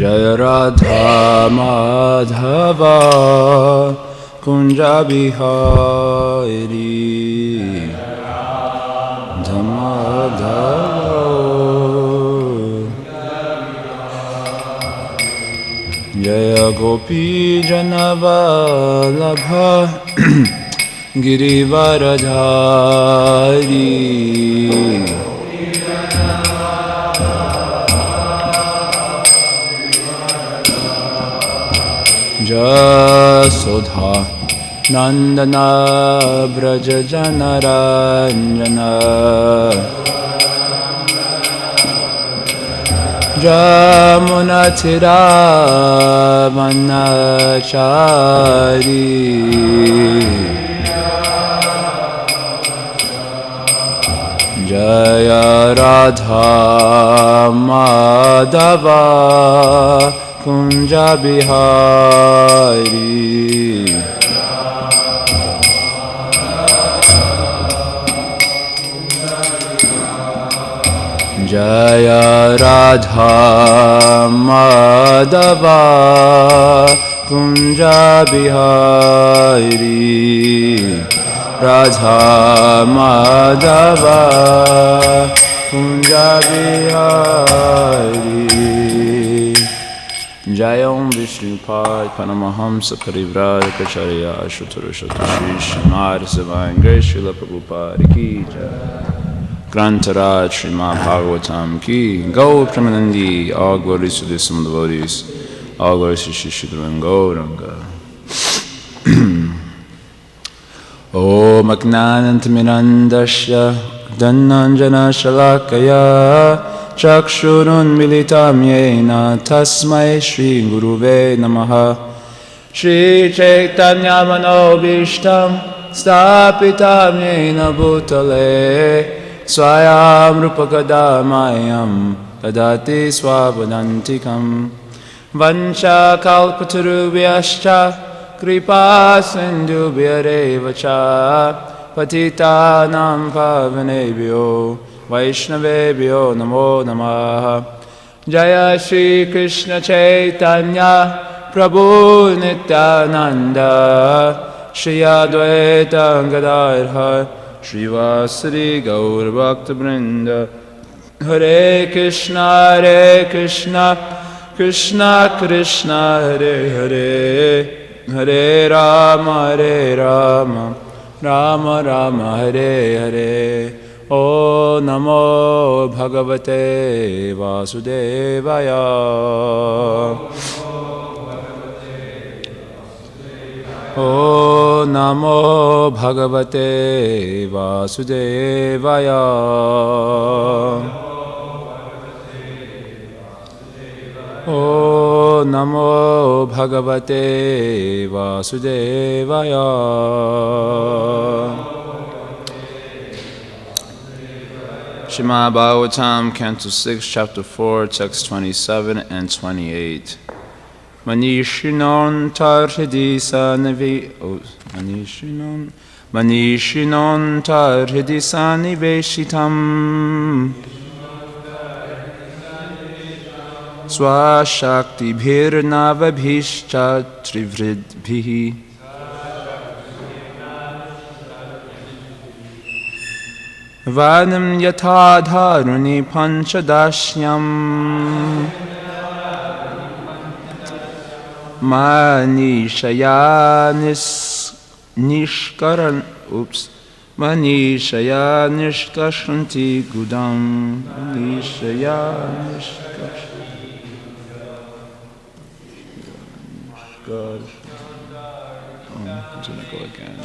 Jaya Radha Madhava Kunja Bihari Dhamadhava Jaya Gopi Janavalabha Girivaradhari Jasodha Nandana Braja Janaranjana Jamunatira Manachari Jaya Radha Madhava Kunja Bihari Jaya Radha Madhava Kunja Bihari Radha Madhava Kunja Bihari Jayam Vishnupad Panamahamsa Parivrada Kacharya Shutra Shutra Shri Srimad Savangai Srila Prabhupada Ki Jaya Grantaraj Srimad Bhagvatam Ki Go Pramanandi All glories to the Sum devotees All glories to Shri Shudra Gauranga Om Agnanantamirandasya Dhananjana Shalakaya Chakshurun Militam Yena Tasmai Shri Guruve Namaha Shri Chaitanya Manobishtam Stapitam Yena Bhutale Swayam Rupakadamayam Tadati Swavadantikam Vansha Kalpatarubhyascha Kripa Sindhubhyarevacha Patitanam Pavanebhyo Vaishnavebhyo Namo Namaha Jaya Shri Krishna Chaitanya Prabhu Nityananda Shri Advaita Gadadhar Shri Vasari Gaur Bhakta Vrinda Hare Krishna Krishna Krishna Hare Hare Hare Rama Rama Rama Hare Hare O Namo Bhagavate Vasudevaya O Namo Bhagavate Vasudevaya O Namo Bhagavate Vasudevaya Srimad Bhagvatam, Canto 6, Chapter 4, Text 27 and 28. Manishinon tarhidisa navi Manishinon tarhidisa niveshitam Swashakti bhir navabhishcha trivridbhihi Vanam yatha dharuni panchadashyam Manishaya nishkashanti gudam Manishaya nishkashanti I'm gonna go again.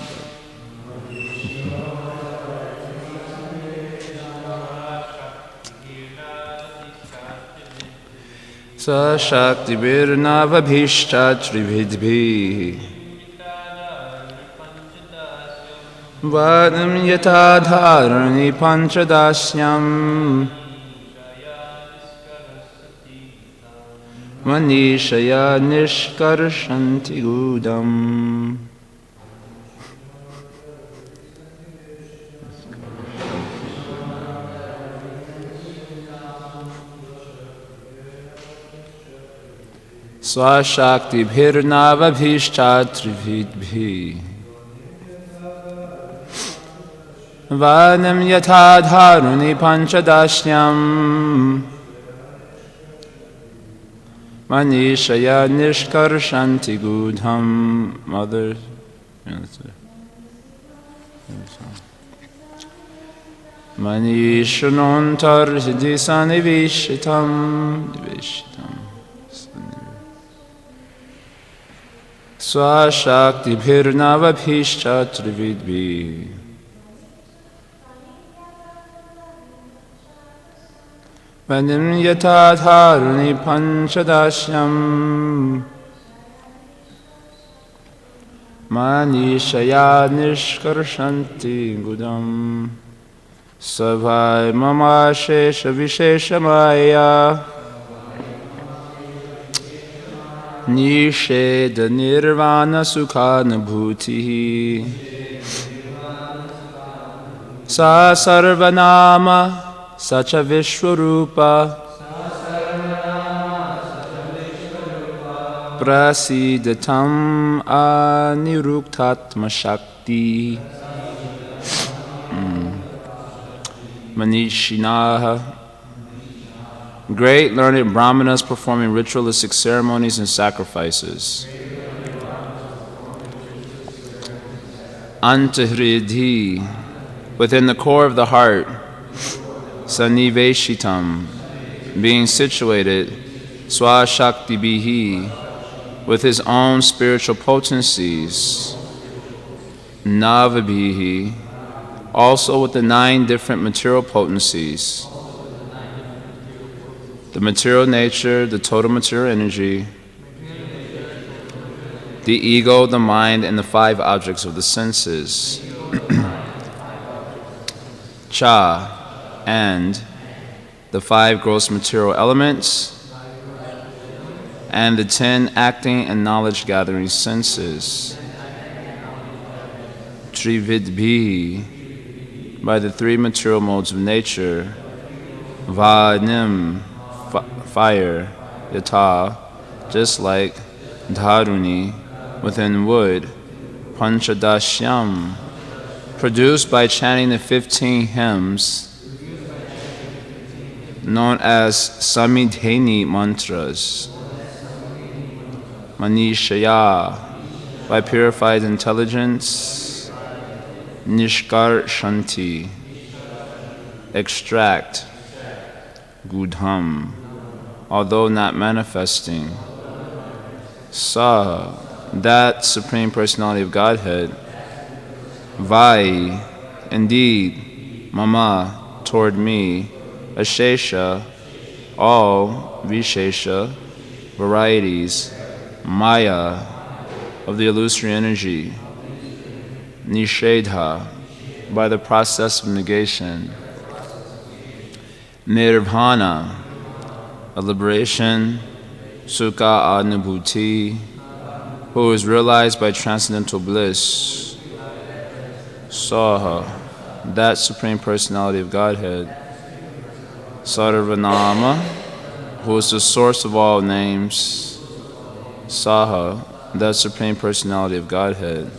Sa Shakti Birnavabhishta Trividbhi Vadam Yata Dharani Panchadasyam Manishaya Nishkarshanti Gudam. Swashaktibhirnavabhishchatrividbhi Vanam yatadharuni panchadashyam Manishaya nishkarshanti gudham. Mother. Yeah, that's it. Manishanontar hidisanivishitam. Swashaktibhirnavabhishchatrividbhi Vanim yatadharuni panchadashyam Manishaya nishkarshanti gudam Savai mama shesha visheshamaya Nisheda nirvana sukhanubhuti Sa sarvanama Sacha Vishwarupa Prasidatam Aniruktatma Shakti Manishinaha. Great learned brahmanas performing ritualistic ceremonies and sacrifices. Antahridhi, within the core of the heart. Saniveshitam, being situated, Swashaktibihi, with his own spiritual potencies, Navabihi, also with the 9 different material potencies, the material nature, the total material energy, the ego, the mind, and the 5 objects of the senses. Cha, and the 5 gross material elements, and the 10 acting and knowledge-gathering senses. Trividbhi, by the 3 material modes of nature. Vanim, fire. Yata, just like. Dharuni, within wood. Panchadashyam, produced by chanting the 15 hymns known as Samidheni mantras. Manishaya, by purified intelligence. Nishkarshanti, extract. Gudham, although not manifesting. Sa, that Supreme Personality of Godhead. Vai, indeed. Mama, toward me. Ashesha, all Vishesha, varieties, Maya, of the illusory energy, Nishedha, by the process of negation, Nirvana, a liberation, Sukha Anubhuti, who is realized by transcendental bliss, Saha, that Supreme Personality of Godhead, Sarvanama, who is the source of all names, Saha, that Supreme Personality of Godhead,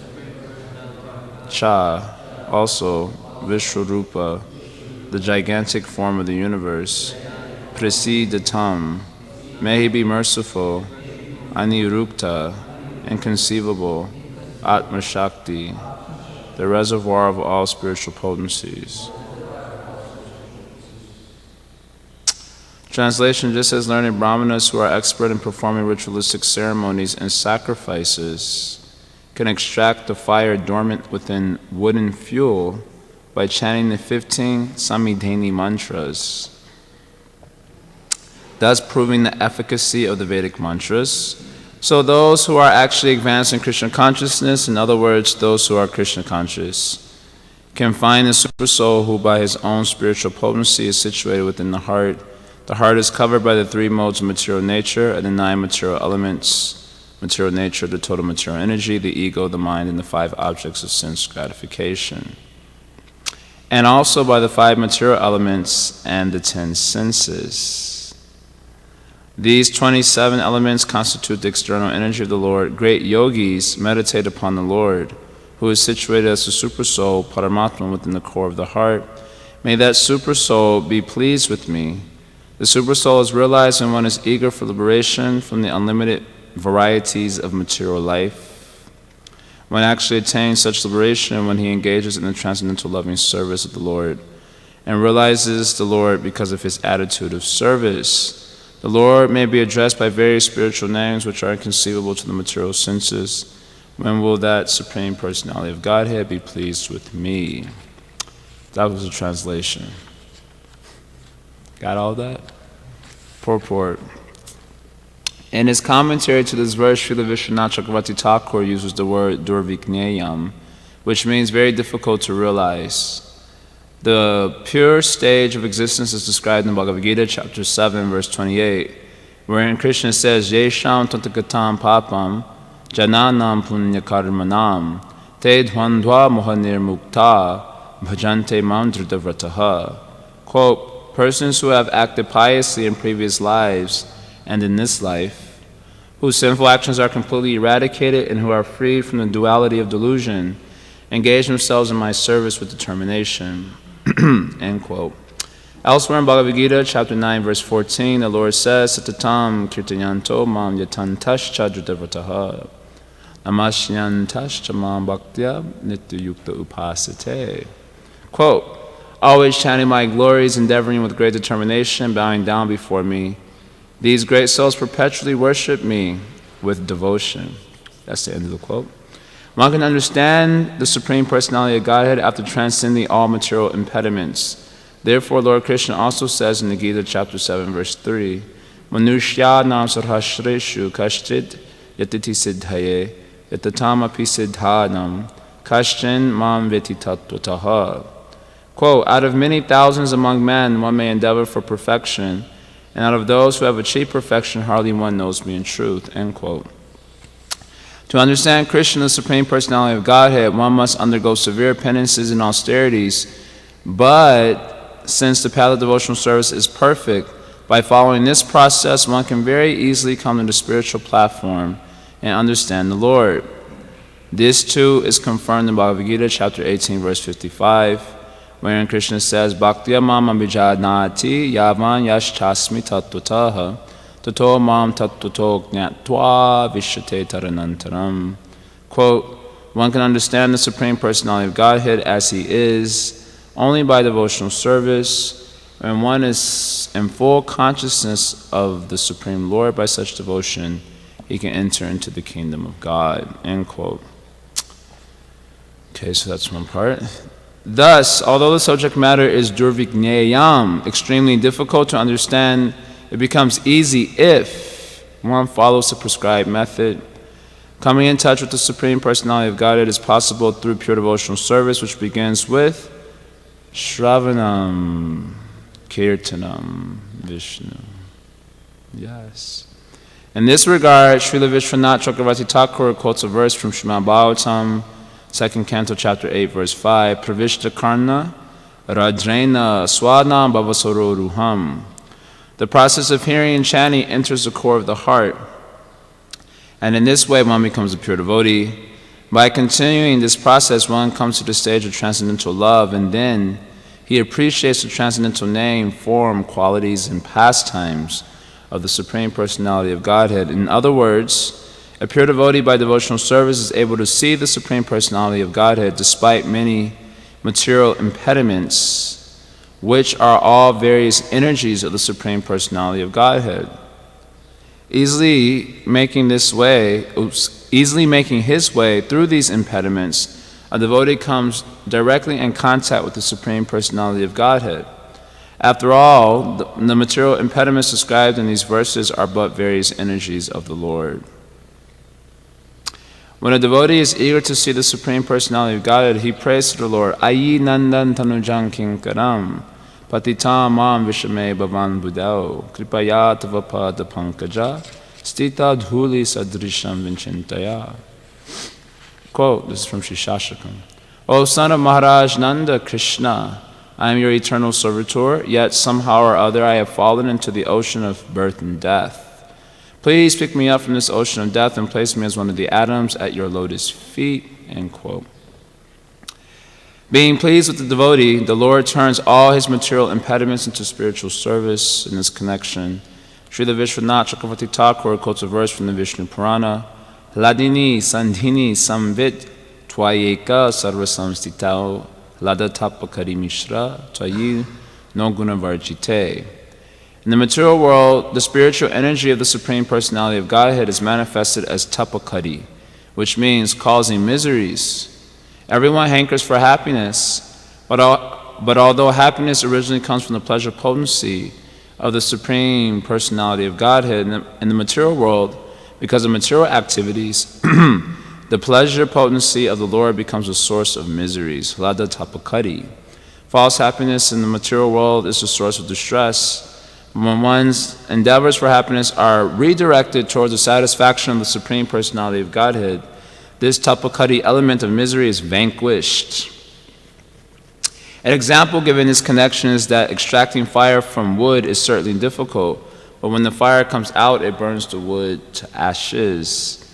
Cha, also Vishwarupa, the gigantic form of the universe, Prasidatam, may he be merciful, Anirukta, inconceivable, Atma Shakti, the reservoir of all spiritual potencies. Translation: just as learned brahmanas who are expert in performing ritualistic ceremonies and sacrifices can extract the fire dormant within wooden fuel by chanting the 15 Samidheni mantras, thus proving the efficacy of the Vedic mantras. So those who are actually advanced in Krishna consciousness, in other words, those who are Krishna conscious, can find the super soul who by his own spiritual potency is situated within the heart. The heart is covered by the 3 modes of material nature and the 9 material elements: material nature, the total material energy, the ego, the mind, and the 5 objects of sense gratification. And also by the 5 material elements and the 10 senses. These 27 elements constitute the external energy of the Lord. Great yogis meditate upon the Lord, who is situated as the Supersoul, Paramatma, within the core of the heart. May that Supersoul be pleased with me. The Supersoul is realized when one is eager for liberation from the unlimited varieties of material life. One actually attains such liberation when he engages in the transcendental loving service of the Lord and realizes the Lord because of his attitude of service. The Lord may be addressed by various spiritual names which are inconceivable to the material senses. When will that Supreme Personality of Godhead be pleased with me? That was a translation. Got all that? Purport. In his commentary to this verse, Srila Vishwanath Chakravarti Thakur uses the word durvikneyam, which means very difficult to realize. The pure stage of existence is described in Bhagavad Gita, chapter 7, verse 28, wherein Krishna says, Yesham tantakatam papam jananam punyakarmanam te dvandva mohanir mukta bhajante mam dhridavrataha. Quote, persons who have acted piously in previous lives and in this life, whose sinful actions are completely eradicated and who are freed from the duality of delusion, engage themselves in my service with determination. End quote. Elsewhere in Bhagavad Gita, chapter 9, verse 14, the Lord says, Satatam kirtayanto mam yatantascha dhridavrataha namashyantascha mam bhaktya nityayukta upasate. Quote, always chanting my glories, endeavoring with great determination, bowing down before me. These great souls perpetually worship me with devotion. That's the end of the quote. One can understand the Supreme Personality of Godhead after transcending all material impediments. Therefore, Lord Krishna also says in the Gita, chapter 7, verse 3, Manushyanam sarhashreshu kashchit yatiti siddhaye yatatam api siddhanam kashchin mam veti tattvataha. Quote, out of many thousands among men, one may endeavor for perfection, and out of those who have achieved perfection, hardly one knows me in truth. End quote. To understand Krishna, the Supreme Personality of Godhead, one must undergo severe penances and austerities, but since the path of devotional service is perfect, by following this process, one can very easily come to the spiritual platform and understand the Lord. This too is confirmed in Bhagavad Gita, chapter 18, verse 55, wherein Krishna says, Bhaktya mam abhijanati yavan yashchasmi tattvataha tato mam tattvato gnatva vishyate taranantaram. Quote, one can understand the Supreme Personality of Godhead as he is only by devotional service. When one is in full consciousness of the Supreme Lord by such devotion, he can enter into the kingdom of God. End quote. Okay, so that's one part. Thus, although the subject matter is durvikneyam, extremely difficult to understand, it becomes easy if one follows the prescribed method. Coming in touch with the Supreme Personality of Godhead is possible through pure devotional service, which begins with Shravanam, Kirtanam, Vishnu. Yes. In this regard, Srila Vishwanath Chakravarti Thakur quotes a verse from Srimad Bhagvatam, 2nd Canto, chapter 8, verse 5, Pravishta Karna, Rajrena, Swadnam Bhavasoro Ruham. The process of hearing and chanting enters the core of the heart, and in this way one becomes a pure devotee. By continuing this process, one comes to the stage of transcendental love, and then he appreciates the transcendental name, form, qualities, and pastimes of the Supreme Personality of Godhead. In other words, a pure devotee by devotional service is able to see the Supreme Personality of Godhead despite many material impediments, which are all various energies of the Supreme Personality of Godhead. Easily making his way through these impediments, a devotee comes directly in contact with the Supreme Personality of Godhead. After all, the material impediments described in these verses are but various energies of the Lord. When a devotee is eager to see the Supreme Personality of Godhead, he prays to the Lord, Ayi nandan tanujang kinkaram, patitam mam vishame bhavan budao, kripaya tavapada pankaja, stita dhuli sadrisham vinchintaya. Quote, this is from Sri Shashakam. O son of Maharaj Nanda Krishna, I am your eternal servitor, yet somehow or other I have fallen into the ocean of birth and death. Please pick me up from this ocean of death and place me as one of the atoms at your lotus feet, end quote. Being pleased with the devotee, the Lord turns all his material impediments into spiritual service. In this connection, Srila Vishwanath Chakravarti Thakur quotes a verse from the Vishnu Purana, Ladini Sandhini Samvit Twayeka Sarvasamstitao Ladatapakari Mishra Twayi No Gunavarjite. In the material world, the spiritual energy of the Supreme Personality of Godhead is manifested as tapakari, which means causing miseries. Everyone hankers for happiness, but although happiness originally comes from the pleasure potency of the Supreme Personality of Godhead, in the material world, because of material activities, the pleasure potency of the Lord becomes a source of miseries. Lada tapakari. False happiness in the material world is the source of distress. When one's endeavors for happiness are redirected towards the satisfaction of the Supreme Personality of Godhead, this tapakari element of misery is vanquished. An example given in this connection is that extracting fire from wood is certainly difficult, but when the fire comes out, it burns the wood to ashes.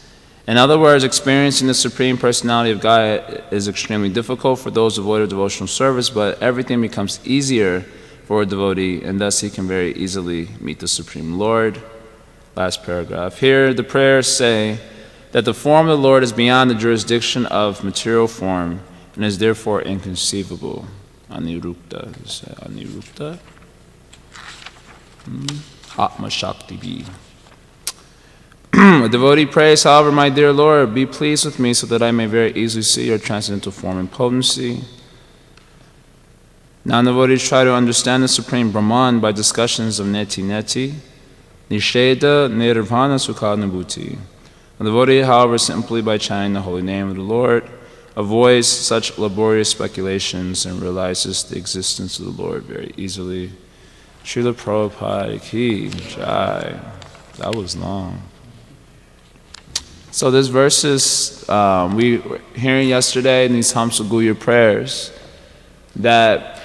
In other words, experiencing the Supreme Personality of God is extremely difficult for those devoid of devotional service, but everything becomes easier for a devotee, and thus he can very easily meet the Supreme Lord. Last paragraph. Here, the prayers say that the form of the Lord is beyond the jurisdiction of material form and is therefore inconceivable. Anirupta. Anirupta. Atma Shakti Bhi. A devotee prays, however, my dear Lord, be pleased with me so that I may very easily see your transcendental form and potency. Non-devotees try to understand the Supreme Brahman by discussions of neti, nisheda, nirvana, sukha, nibhuti. A devotee, however, simply by chanting the holy name of the Lord, avoids such laborious speculations and realizes the existence of the Lord very easily. Srila Prabhupada ki Jaya. That was long. So this verses we were hearing yesterday in these Hamsa prayers that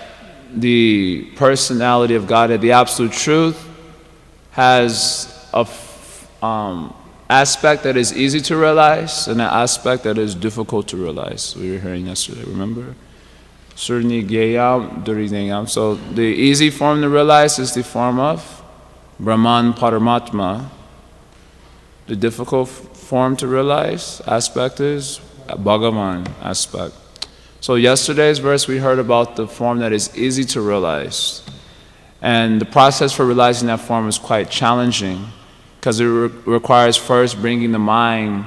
the personality of God, the absolute truth, has a aspect that is easy to realize and an aspect that is difficult to realize. We were hearing yesterday, remember? Surni Gyayam Duridayam. So the easy form to realize is the form of Brahman Paramatma. The difficult form to realize aspect is Bhagavan aspect. So yesterday's verse we heard about the form that is easy to realize. And the process for realizing that form is quite challenging because it requires first bringing the mind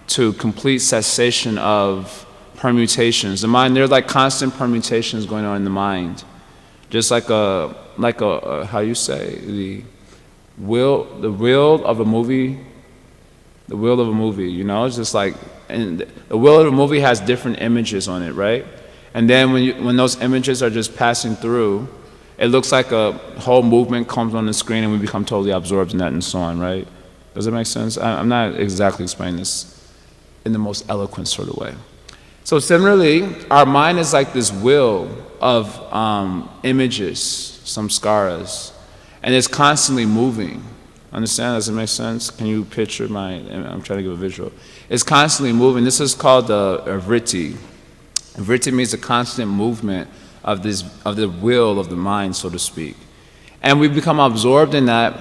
to complete cessation of permutations. The mind, there are like constant permutations going on in the mind. Just like a how you say, the wheel of a movie, you know, it's just like, and the wheel of a movie has different images on it, right? And then when those images are just passing through, it looks like a whole movement comes on the screen and we become totally absorbed in that and so on, right? Does that make sense? I'm not exactly explaining this in the most eloquent sort of way. So similarly, our mind is like this wheel of images, samskaras, and it's constantly moving. Understand? Does it make sense? Can you picture I'm trying to give a visual. It's constantly moving. This is called a vritti. Vritti means a constant movement of the wheel of the mind, so to speak. And we become absorbed in that,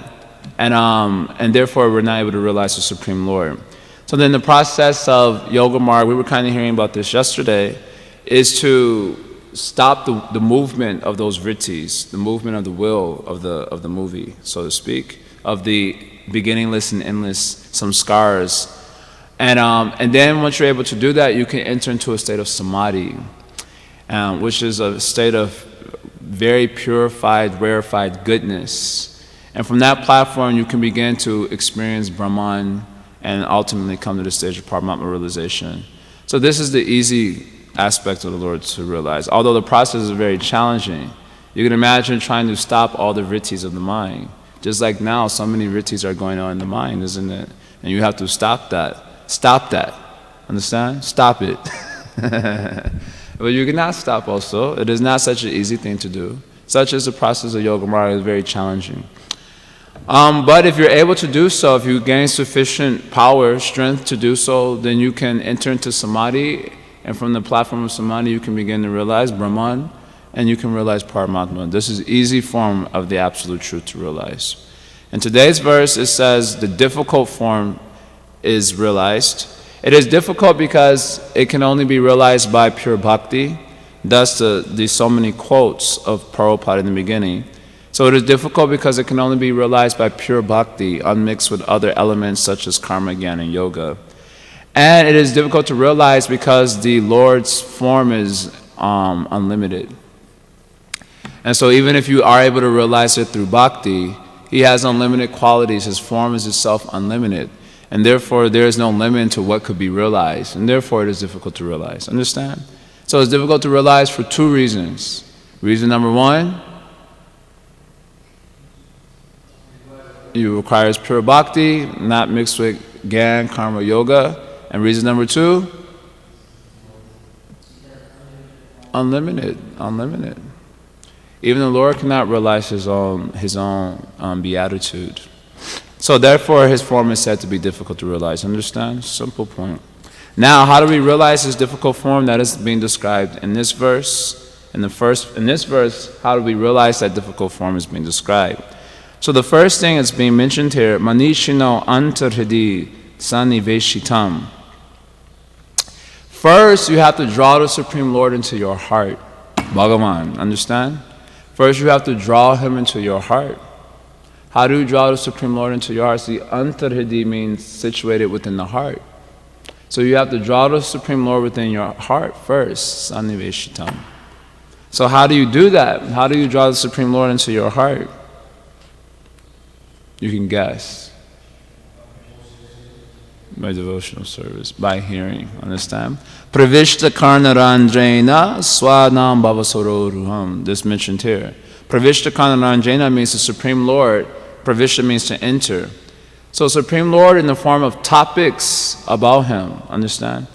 and therefore we're not able to realize the Supreme Lord. So then the process of Yoga Marg, we were kind of hearing about this yesterday, is to stop the movement of those vrittis, the movement of the will of the movie, so to speak, of the beginningless and endless samskaras. And then once you're able to do that, you can enter into a state of samadhi, which is a state of very purified, rarefied goodness. And from that platform, you can begin to experience Brahman and ultimately come to the stage of Paramatma realization. So this is the easy aspect of the Lord to realize. Although the process is very challenging, you can imagine trying to stop all the vrittis of the mind. Just like now, so many vrittis are going on in the mind, isn't it? And you have to stop that. Stop that. Understand? Stop it. But you cannot stop also. It is not such an easy thing to do. Such as the process of Yoga Marg is very challenging. But if you're able to do so, if you gain sufficient power, strength to do so, then you can enter into samadhi, and from the platform of samadhi you can begin to realize Brahman, and you can realize Paramatma. This is easy form of the absolute truth to realize. In today's verse it says the difficult form is realized. It is difficult because it can only be realized by pure bhakti. Thus the so many quotes of Prabhupada in the beginning. So it is difficult because it can only be realized by pure bhakti, unmixed with other elements such as karma, jnana, and yoga. And it is difficult to realize because the Lord's form is unlimited. And so even if you are able to realize it through bhakti, He has unlimited qualities. His form is itself unlimited. And therefore there is no limit to what could be realized. And therefore it is difficult to realize. Understand? So it's difficult to realize for two reasons. Reason number one, it requires pure bhakti, not mixed with jnana, karma, yoga. And reason number two, unlimited. Even the Lord cannot realize His own beatitude. So therefore His form is said to be difficult to realize. Understand? Simple point. Now, how do we realize His difficult form that is being described in this verse? In this verse, how do we realize that difficult form is being described? So the first thing that's being mentioned here, Manishino antarhidi saniveshitam. First, you have to draw the Supreme Lord into your heart. Bhagavan, understand? First, you have to draw Him into your heart. How do you draw the Supreme Lord into your heart? See, antarhidi means situated within the heart. So you have to draw the Supreme Lord within your heart first, saniveshitam. So how do you do that? How do you draw the Supreme Lord into your heart? You can guess. By devotional service, by hearing, understand? Pravishta karnaranjena swadam bhavasororuham. This mentioned here. Pravishta karnaranjena means the Supreme Lord. Pravishta means to enter. So Supreme Lord in the form of topics about Him, understand?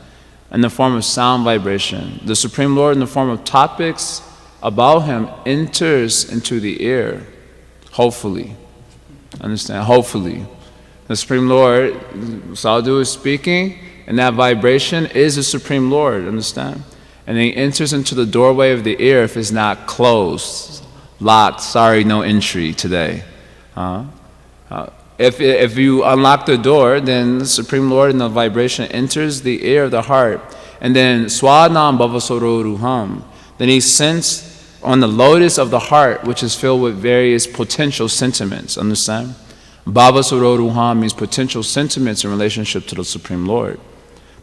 In the form of sound vibration. The Supreme Lord in the form of topics about Him enters into the ear, hopefully. Understand? Hopefully. The Supreme Lord, Sadhu is speaking, and that vibration is the Supreme Lord, understand? And He enters into the doorway of the ear if it's not closed, locked, sorry, no entry today. If you unlock the door, then the Supreme Lord in the vibration enters the ear of the heart. And then Swanam Bhavasororuham. Then He sends on the lotus of the heart, which is filled with various potential sentiments. Understand? Bhavasororuham means potential sentiments in relationship to the Supreme Lord.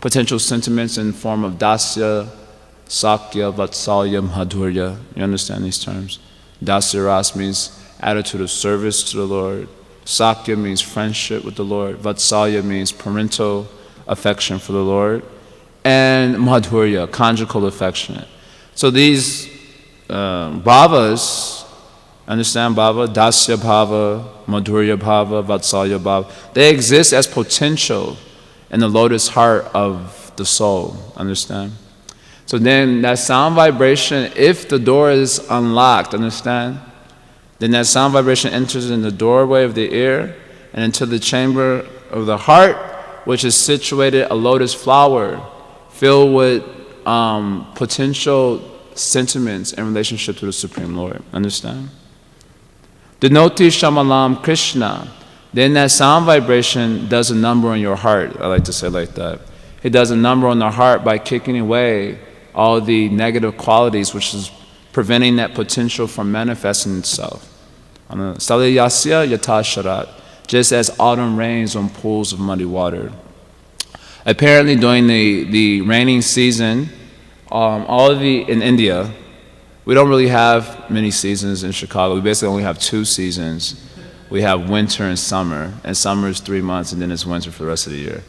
Potential sentiments in form of dasya, sakya, vatsalya, madhurya. You understand these terms? Dasya ras means attitude of service to the Lord. Sakya means friendship with the Lord. Vatsalya means parental affection for the Lord. And madhurya, conjugal affection. So these bhavas, understand bhava, dasya bhava, madhurya bhava, vatsalya bhava, they exist as potential in the lotus heart of the soul, understand? So then that sound vibration, if the door is unlocked, understand? Then that sound vibration enters in the doorway of the ear and into the chamber of the heart, which is situated a lotus flower filled with potential sentiments in relationship to the Supreme Lord. Understand? Denoti Shamalam Krishna. Then that sound vibration does a number on your heart. I like to say it like that. It does a number on the heart by kicking away all the negative qualities which is preventing that potential from manifesting itself. Saliyasya yata sharat. Just as autumn rains on pools of muddy water. Apparently during the raining season, in India, we don't really have many seasons in Chicago. We basically only have 2 seasons. We have winter and summer is 3 months, and then it's winter for the rest of the year.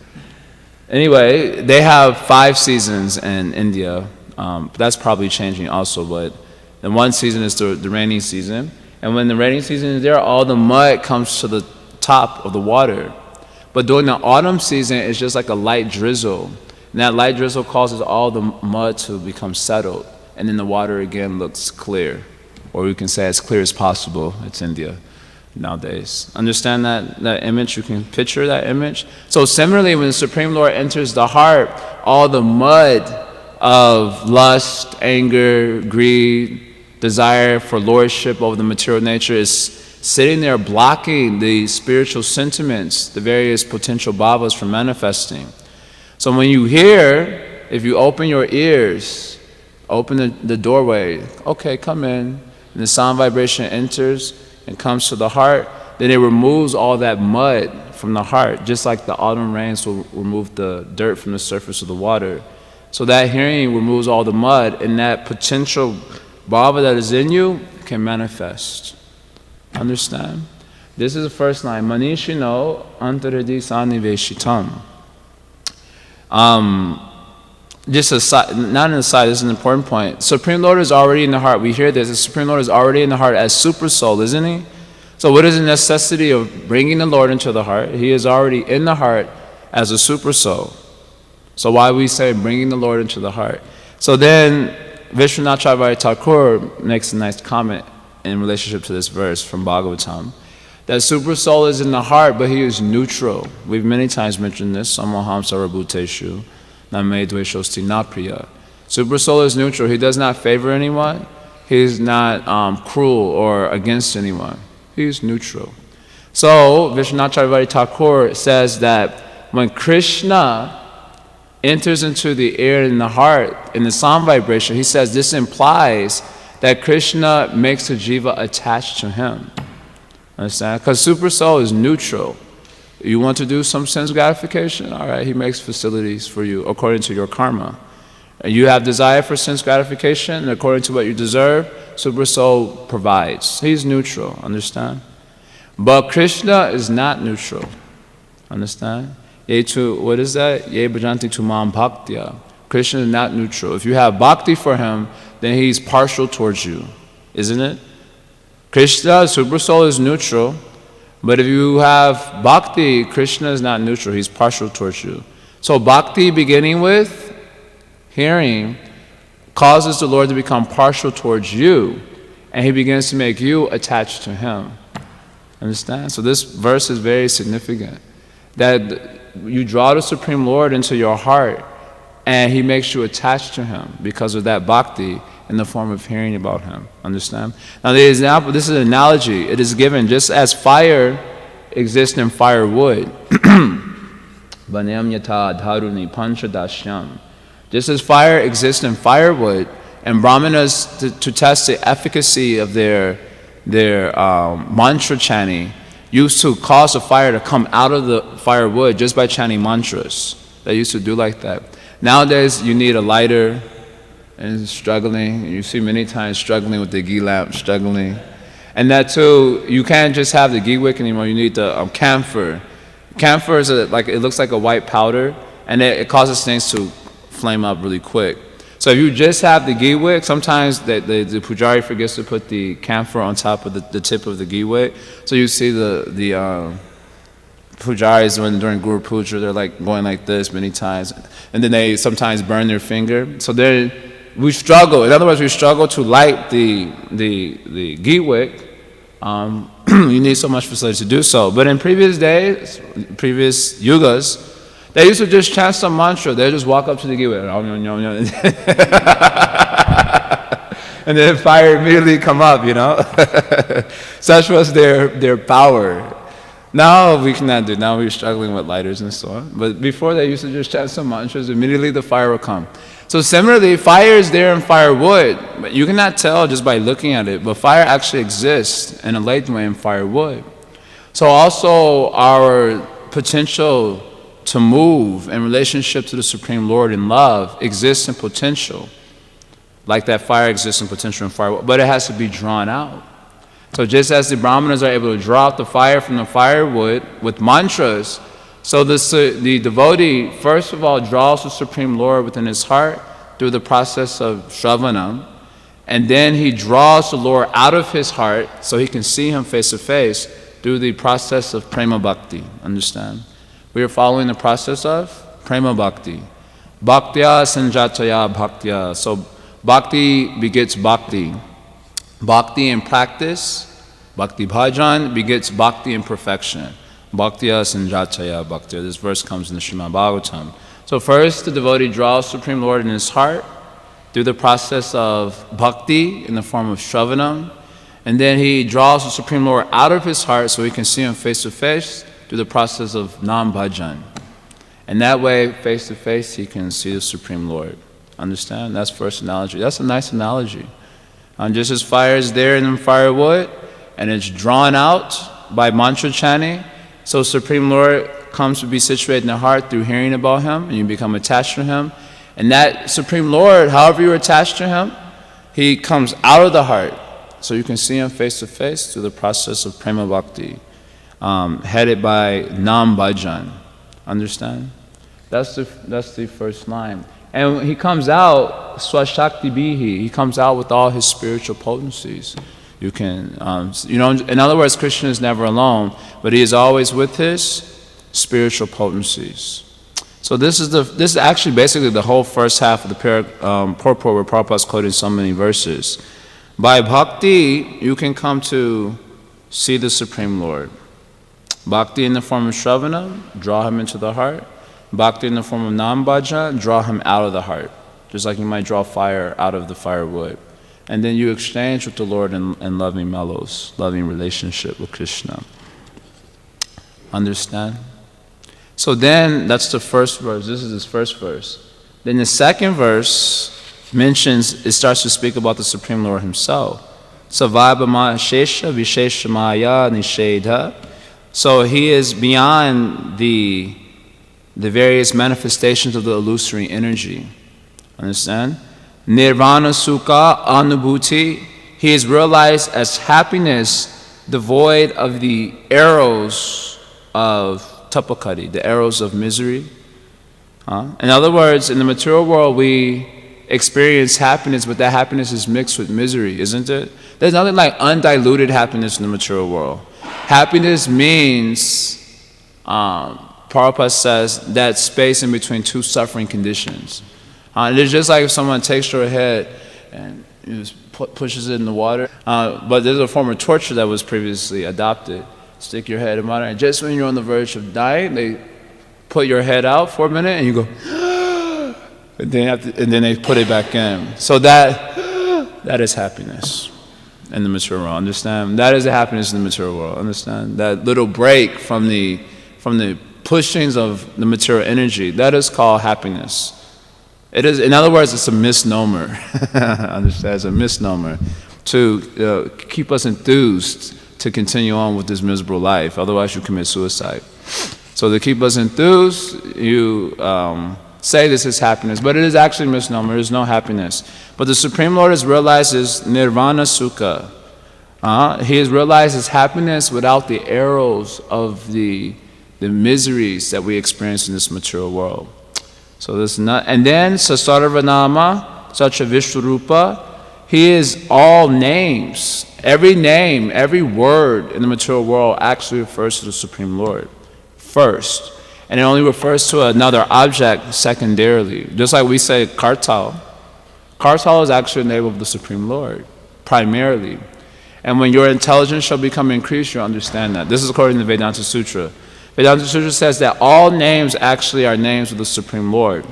Anyway, they have 5 seasons in India. That's probably changing also, but the one season is the rainy season. And when the rainy season is there, all the mud comes to the top of the water. But during the autumn season, it's just like a light drizzle. And that light drizzle causes all the mud to become settled. And then the water again looks clear. Or we can say as clear as possible. It's India. nowadays. Understand that image? You can picture that image? So similarly, when the Supreme Lord enters the heart, all the mud of lust, anger, greed, desire for lordship over the material nature is sitting there blocking the spiritual sentiments, the various potential bhavas from manifesting. So when you hear, if you open your ears, open the doorway, okay, come in, and the sound vibration enters and comes to the heart, then it removes all that mud from the heart, just like the autumn rains will remove the dirt from the surface of the water. So that hearing removes all the mud, and that potential bhava that is in you can manifest. Understand? This is the first line. Manishino antaradi saniveshitam. Just aside, not an aside, this is an important point. Supreme Lord is already in the heart. We hear this. The Supreme Lord is already in the heart as super soul, isn't he? So what is the necessity of bringing the Lord into the heart? He is already in the heart as a super soul. So why we say bringing the Lord into the heart? So then Vishwanath Chakravarti Thakur makes a nice comment in relationship to this verse from Bhagavatam. That super soul is in the heart, but he is neutral. We've many times mentioned this. Samoham sarabhuteshu name dveshosti napriya. Super soul is neutral. He does not favor anyone. He is not cruel or against anyone. He is neutral. So Vishwanath Chakravarti Thakur says that when Krishna enters into the ear and the heart in the sound vibration, he says this implies that Krishna makes the jiva attached to him. Understand? Because super soul is neutral. You want to do some sense gratification? All right, he makes facilities for you according to your karma. And you have desire for sense gratification, and according to what you deserve, super soul provides. He's neutral. Understand? But Krishna is not neutral. Understand? What is that? Ye bhajanti tu mam bhaktya. Krishna is not neutral. If you have bhakti for him, then he's partial towards you, isn't it? Krishna, super soul, is neutral, but if you have bhakti, Krishna is not neutral, he's partial towards you. So bhakti, beginning with hearing, causes the Lord to become partial towards you, and he begins to make you attached to him. Understand? So this verse is very significant, that you draw the Supreme Lord into your heart, and he makes you attached to him because of that bhakti in the form of hearing about him. Understand? Now the example, this is an analogy. It is given just as fire exists in firewood. Banyam yata dharuni panchadashyam. Just as fire exists in firewood, and brahmanas to test the efficacy of their mantra chanting used to cause the fire to come out of the firewood just by chanting mantras. They used to do like that. Nowadays, you need a lighter and struggling. You see many times struggling with the ghee lamp, struggling. And that too, you can't just have the ghee wick anymore. You need the camphor. Camphor is it looks like a white powder, and it causes things to flame up really quick. So if you just have the ghee wick, sometimes the pujari forgets to put the camphor on top of the tip of the ghee wick. So you see the pujaris during Guru Puja, they're like going like this many times, and then they sometimes burn their finger. So we struggle. In other words, we struggle to light the ghee wick. You need so much facility to do so. But in previous days, previous yugas, they used to just chant some mantra. They just walk up to the ghee wick, and then fire immediately come up. Such was their power. Now we cannot do. Now we're struggling with lighters and so on. But before they used to just chant some mantras. Immediately the fire will come. So similarly, fire is there in firewood, but you cannot tell just by looking at it. But fire actually exists in a latent way in firewood. So also our potential to move in relationship to the Supreme Lord in love exists in potential, like that fire exists in potential in firewood. But it has to be drawn out. So just as the Brahmanas are able to draw out the fire from the firewood with mantras, so the devotee, first of all, draws the Supreme Lord within his heart through the process of Shravanam, and then he draws the Lord out of his heart so he can see him face to face through the process of Prema Bhakti. Understand? We are following the process of Prema Bhakti. Bhaktya sanjataya bhaktya. So Bhakti begets Bhakti. Bhakti in practice Bhakti bhajan begets bhakti in perfection. Bhaktya sanjataya bhaktya. This verse comes in the Srimad Bhagvatam. So first, the devotee draws Supreme Lord in his heart through the process of bhakti in the form of shravanam. And then he draws the Supreme Lord out of his heart so he can see him face to face through the process of nam bhajan. And that way, face to face, he can see the Supreme Lord. Understand? That's first analogy. That's a nice analogy. And just as fire is there in the firewood, and it's drawn out by mantra chanting, so Supreme Lord comes to be situated in the heart through hearing about him, and you become attached to him. And that Supreme Lord, however you're attached to him, he comes out of the heart. So you can see him face to face through the process of prema bhakti, headed by nam bhajan. Understand? That's the first line. And he comes out, swashakti bihi, he comes out with all his spiritual potencies. You can, in other words, Krishna is never alone, but he is always with his spiritual potencies. So this is actually basically the whole first half of the purport where Prabhupada is quoting so many verses. By bhakti, you can come to see the Supreme Lord. Bhakti in the form of shravana, draw him into the heart. Bhakti in the form of nam bhaja, draw him out of the heart. Just like you might draw fire out of the firewood. And then you exchange with the Lord in loving mellows, loving relationship with Krishna. Understand? So then, that's the first verse. This is his first verse. Then the second verse it starts to speak about the Supreme Lord himself. Savabhama shesha vishesha maya nishedha. So he is beyond the various manifestations of the illusory energy. Understand? Nirvana sukha anubhuti. He is realized as happiness devoid of the arrows of tapakati, the arrows of misery. In other words, in the material world we experience happiness, but that happiness is mixed with misery, isn't it? There's nothing like undiluted happiness in the material world. Happiness means, Prabhupada says, that space in between two suffering conditions. It's just like if someone takes your head and just pushes it in the water. But there's a form of torture that was previously adopted. Stick your head in water, and just when you're on the verge of dying, they put your head out for a minute, and you go, and then they put it back in. So that is happiness in the material world. Understand? That is the happiness in the material world. Understand? That little break from the pushings of the material energy, that is called happiness. It is, in other words, it's a misnomer. Understand? It's a misnomer to keep us enthused to continue on with this miserable life. Otherwise, you commit suicide. So to keep us enthused, you say this is happiness, but it is actually a misnomer. There is no happiness. But the Supreme Lord has realized his nirvana sukha. He has realized his happiness without the arrows of the miseries that we experience in this material world. So this is not, and then Sasarvanama, such a Vishwarupa, he is all names. Every name, every word in the material world actually refers to the Supreme Lord first. And it only refers to another object secondarily. Just like we say kartal. Kartal is actually the name of the Supreme Lord, primarily. And when your intelligence shall become increased, you'll understand that. This is according to the Vedanta Sutra. Vedanta Sutra says that all names actually are names of the Supreme Lord.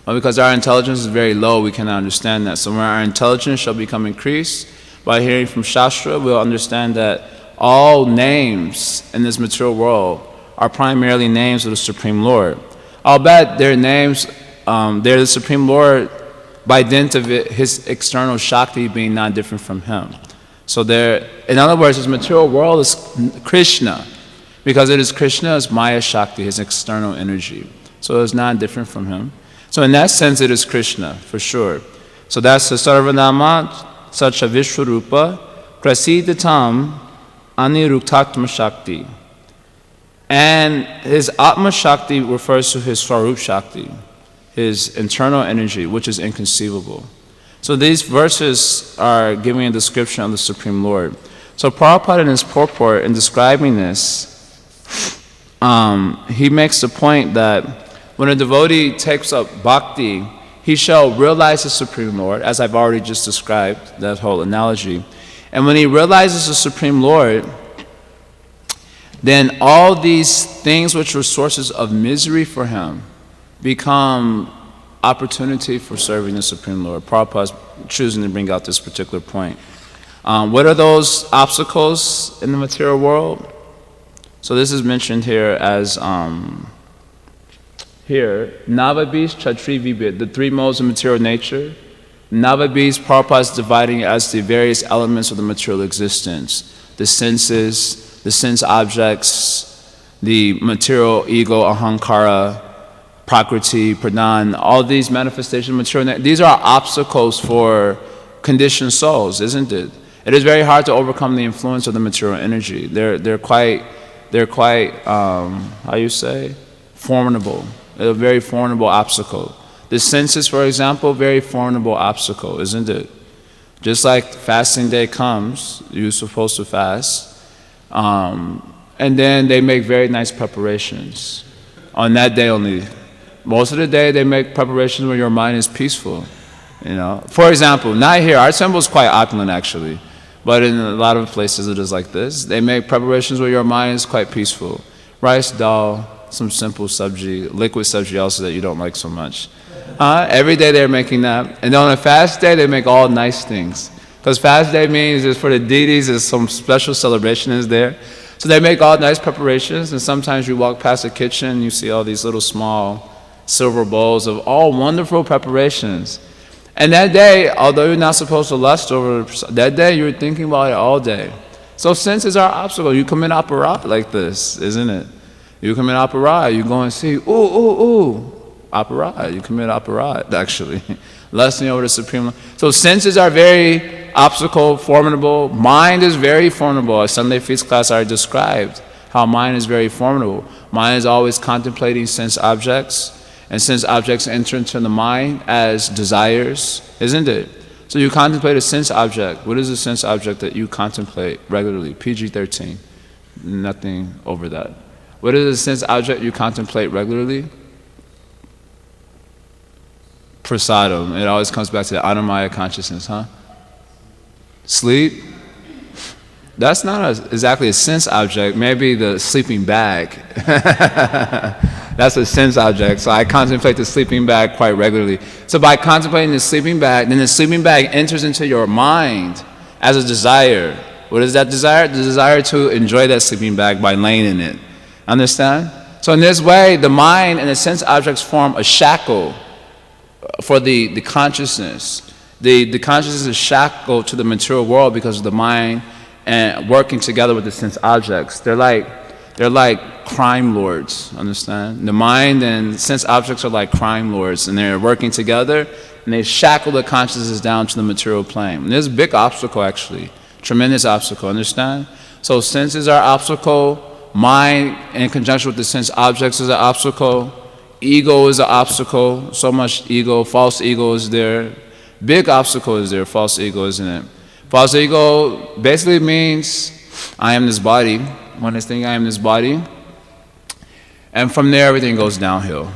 But because our intelligence is very low, we cannot understand that. So when our intelligence shall become increased, by hearing from Shastra, we'll understand that all names in this material world are primarily names of the Supreme Lord. I'll bet their names, they're the Supreme Lord by dint of his external Shakti being not different from him. So in other words, his material world is Krishna. Because it is Krishna's Maya Shakti, his external energy. So it's not different from him. So in that sense, it is Krishna, for sure. So that's the Sarvanama, Sacha Vishwarupa, Prasiddhatam, Aniruktatma Shakti. And his Atma Shakti refers to his Swarup Shakti, his internal energy, which is inconceivable. So these verses are giving a description of the Supreme Lord. So Prabhupada in his purport, in describing this, he makes the point that when a devotee takes up bhakti, he shall realize the Supreme Lord, as I've already just described, that whole analogy. And when he realizes the Supreme Lord, then all these things which were sources of misery for him become opportunity for serving the Supreme Lord. Prabhupada's choosing to bring out this particular point. What are those obstacles in the material world? So this is mentioned here as Navabis, Chatri, Vibhid, the three modes of material nature. Navabis, Prabhupada is dividing as the various elements of the material existence. The senses, the sense objects, the material ego, ahankara, prakriti, pradhan, all these manifestations of material, these are obstacles for conditioned souls, isn't it? It is very hard to overcome the influence of the material energy. They're quite how you say, formidable. A very formidable obstacle. The senses, for example, very formidable obstacle, isn't it? Just like fasting day comes, you're supposed to fast, and then they make very nice preparations on that day only. Most of the day they make preparations where your mind is peaceful. For example, not here. Our temple is quite opulent actually, but in a lot of places it is like this. They make preparations where your mind is quite peaceful. Rice, dal, some simple sabji, liquid sabji also that you don't like so much. Every day they're making that. And then on a fast day, they make all nice things. Because fast day means it's for the deities, there's some special celebration is there. So they make all nice preparations, and sometimes you walk past the kitchen and you see all these little small silver bowls of all wonderful preparations. And that day, although you're not supposed to lust over that day, you're thinking about it all day. So senses are obstacle. You commit aparat like this, isn't it? You commit aparat, you go and see, ooh, aparat. You commit aparat, actually. Lusting over the Supreme Lord. So senses are very obstacle, formidable. Mind is very formidable. As Sunday Feast class I described how mind is very formidable. Mind is always contemplating sense objects, and sense objects enter into the mind as desires, isn't it? So you contemplate a sense object. What is a sense object that you contemplate regularly? PG-13. Nothing over that. What is a sense object you contemplate regularly? Prasadam. It always comes back to the Anamaya consciousness, huh? Sleep? That's not exactly a sense object. Maybe the sleeping bag. That's a sense object. So I contemplate the sleeping bag quite regularly. So by contemplating the sleeping bag, then the sleeping bag enters into your mind as a desire. What is that desire? The desire to enjoy that sleeping bag by laying in it. Understand? So in this way, the mind and the sense objects form a shackle for the consciousness. The consciousness is shackled to the material world because of the mind and working together with the sense objects. They're like crime lords, understand? The mind and sense objects are like crime lords, and they're working together, and they shackle the consciousness down to the material plane. And there's a big obstacle, actually. Tremendous obstacle, understand? So senses are obstacle. Mind in conjunction with the sense objects is an obstacle. Ego is an obstacle. So much ego, false ego is there. Big obstacle is there, false ego, isn't it? False ego basically means I am this body. One is thinking I am this body. And from there everything goes downhill.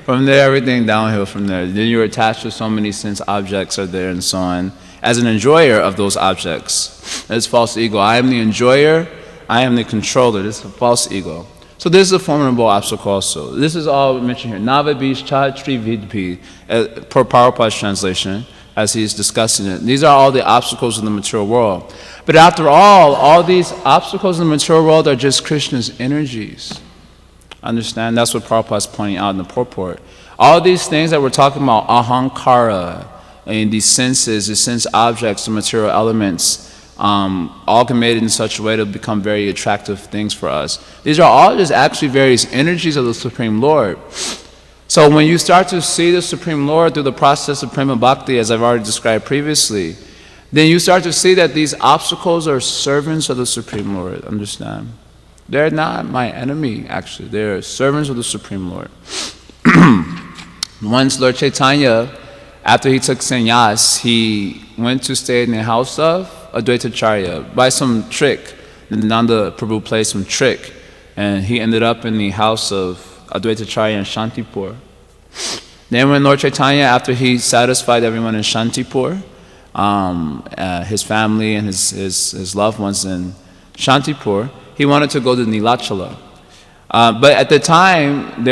From there everything downhill from there. Then you're attached to so many sense objects are there and so on. As an enjoyer of those objects. That's false ego. I am the enjoyer. I am the controller. This is a false ego. So this is a formidable obstacle also. This is all mentioned here. Navabish Chatri Vidpi, per Prabhupada's translation, as he's discussing it. These are all the obstacles in the material world. But after all these obstacles in the material world are just Krishna's energies. Understand? That's what Prabhupada is pointing out in the purport. All these things that we're talking about, ahankara, and these senses, the sense objects, the material elements, amalgamated in such a way to become very attractive things for us. These are all just actually various energies of the Supreme Lord. So when you start to see the Supreme Lord through the process of Prema Bhakti, as I've already described previously, then you start to see that these obstacles are servants of the Supreme Lord, understand? They're not my enemy, actually. They're servants of the Supreme Lord. Once Lord Chaitanya, after he took sannyas, he went to stay in the house of Advaitacharya by some trick. Nanda Prabhu played some trick, and he ended up in the house of Advaitacharya in Shantipur. Then when Lord Chaitanya, after he satisfied everyone in Shantipur, his family and his loved ones in Shantipur, he wanted to go to Nilachala. But at the time,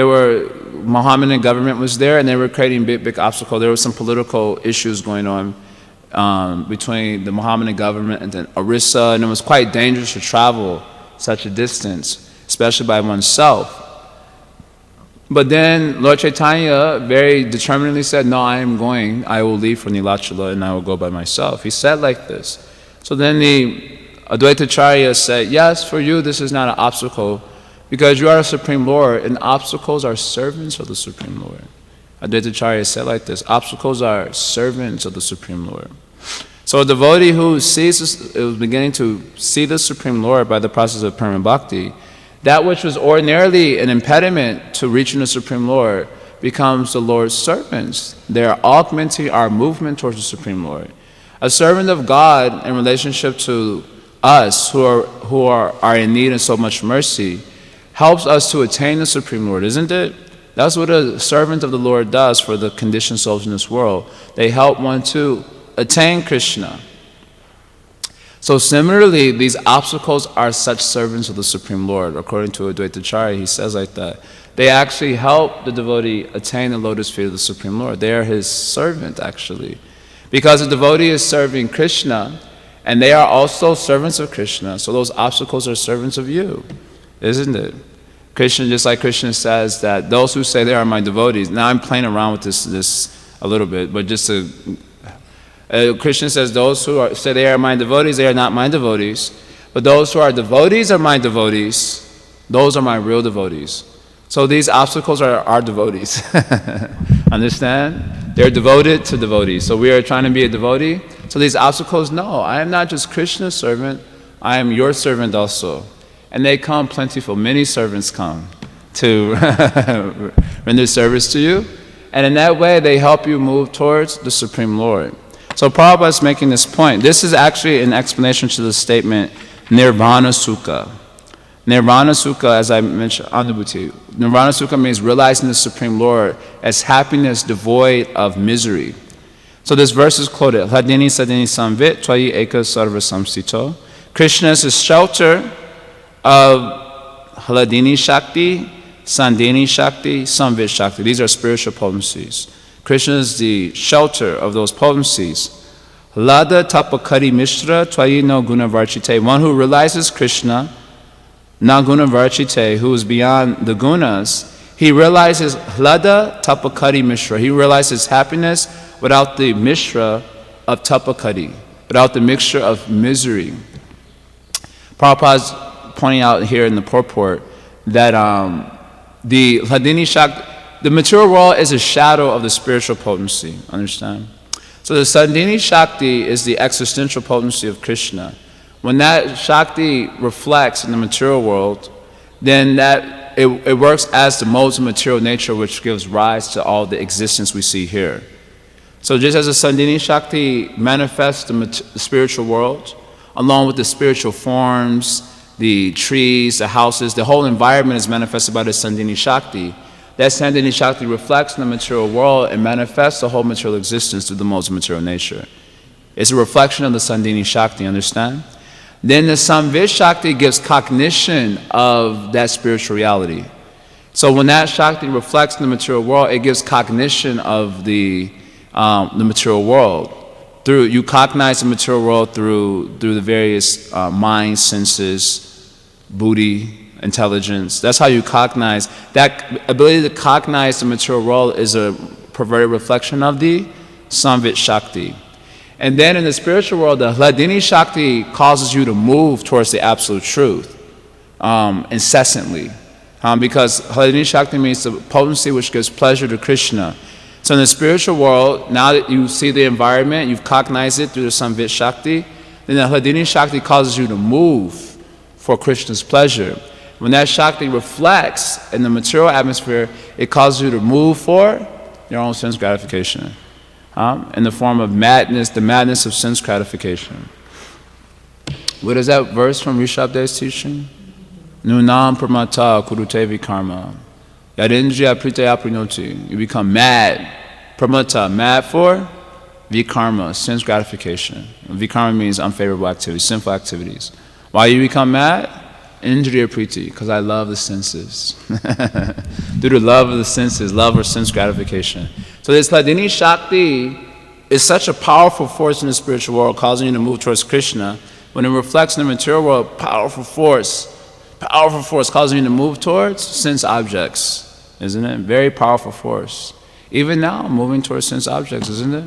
Mohammedan government was there, and they were creating big obstacles. There were some political issues going on between the Mohammedan government and then Orissa, and it was quite dangerous to travel such a distance, especially by oneself. But then Lord Chaitanya very determinedly said, no, I will leave for Nilachala and I will go by myself. He said like this. So then the Advaita Acharya said, yes, for you this is not an obstacle because you are a Supreme Lord and obstacles are servants of the Supreme Lord. Advaita Acharya said like this, obstacles are servants of the Supreme Lord. So a devotee who is beginning to see the Supreme Lord by the process of permanent bhakti, that which was ordinarily an impediment to reaching the Supreme Lord becomes the Lord's servants. They are augmenting our movement towards the Supreme Lord. A servant of God in relationship to us who are in need of so much mercy helps us to attain the Supreme Lord, isn't it? That's what a servant of the Lord does for the conditioned souls in this world. They help one to attain Krishna. So similarly, these obstacles are such servants of the Supreme Lord. According to Advaita Acharya, he says like that. They actually help the devotee attain the lotus feet of the Supreme Lord. They are his servant, actually. Because the devotee is serving Krishna, and they are also servants of Krishna. So those obstacles are servants of you, isn't it? Krishna, just like Krishna says that those who say they are my devotees. Now I'm playing around with this a little bit, but just to... Krishna says those who say they are my devotees, they are not my devotees. But those who are devotees of my devotees, those are my real devotees. So these obstacles are our devotees. Understand? They're devoted to devotees. So we are trying to be a devotee. So these obstacles, no, I am not just Krishna's servant, I am your servant also. And they come plentiful. Many servants come to render service to you. And in that way, they help you move towards the Supreme Lord. So Prabhupada is making this point. This is actually an explanation to the statement Nirvana Sukha. Nirvana Sukha, as I mentioned, Anubhuti. Nirvana Sukha means realizing the Supreme Lord as happiness devoid of misery. So this verse is quoted, Hladini Sadini Samvit Tvayi Eka Sarva Samsito. Krishna is the shelter of Hladini Shakti, Sandini Shakti, Samvit Shakti. These are spiritual potencies. Krishna is the shelter of those potencies. Lada Tapakari Mishra Twayi no Guna Varchite. One who realizes Krishna, na Guna Varchite, who is beyond the gunas, he realizes Lada Tapakari Mishra. He realizes happiness without the Mishra of Tapakari, without the mixture of misery. Prabhupada is pointing out here in the purport that the Hladini Shakti, the material world is a shadow of the spiritual potency, understand? So the Sandini Shakti is the existential potency of Krishna. When that Shakti reflects in the material world, then it works as the modes of material nature which gives rise to all the existence we see here. So just as the Sandini Shakti manifests the spiritual world, along with the spiritual forms, the trees, the houses, the whole environment is manifested by the Sandini Shakti. That Sandini Shakti reflects in the material world and manifests the whole material existence through the modes of material nature. It's a reflection of the Sandini Shakti, understand? Then the Samvit Shakti gives cognition of that spiritual reality. So when that Shakti reflects in the material world, it gives cognition of the material world. You cognize the material world through the various mind, senses, buddhi, intelligence. That's how you cognize. That ability to cognize the material world is a perverted reflection of the Samvit Shakti. And then in the spiritual world, the Hladini Shakti causes you to move towards the absolute truth incessantly. Because Hladini Shakti means the potency which gives pleasure to Krishna. So in the spiritual world, now that you see the environment, you've cognized it through the Samvit Shakti, then the Hladini Shakti causes you to move for Krishna's pleasure. When that Shakti reflects in the material atmosphere, it causes you to move for your own sense gratification. In the form of madness, the madness of sense gratification. What is that verse from Rishabhde's teaching? Nunam pramata kurutevi karma. Yadindriya pritaya prinoti. You become mad. Pramata, mad for Vikarma, sense gratification. Vikarma means unfavorable activities, sinful activities. Why you become mad? Indriya priti, because I love the senses. Due to love of the senses, love or sense gratification. So this Hladini Shakti is such a powerful force in the spiritual world, causing you to move towards Krishna. When it reflects in the material world, powerful force causing you to move towards sense objects, isn't it? Very powerful force. Even now, moving towards sense objects, isn't it?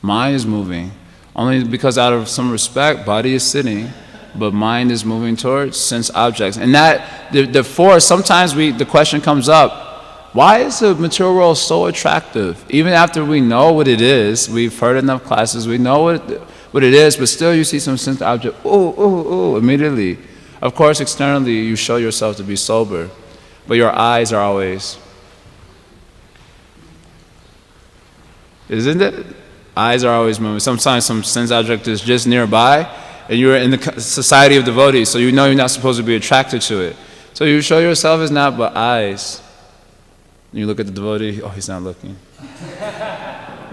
Mind is moving. Only because out of some respect, body is sitting, but mind is moving towards sense objects. And that, the force, sometimes the question comes up, why is the material world so attractive? Even after we know what it is, we've heard enough classes, we know what it is, but still you see some sense object, immediately. Of course, externally, you show yourself to be sober, but your eyes are always, isn't it? Eyes are always moving. Sometimes some sense object is just nearby, and you're in the society of devotees, so you know you're not supposed to be attracted to it. So you show yourself as not but eyes. You look at the devotee, oh, he's not looking.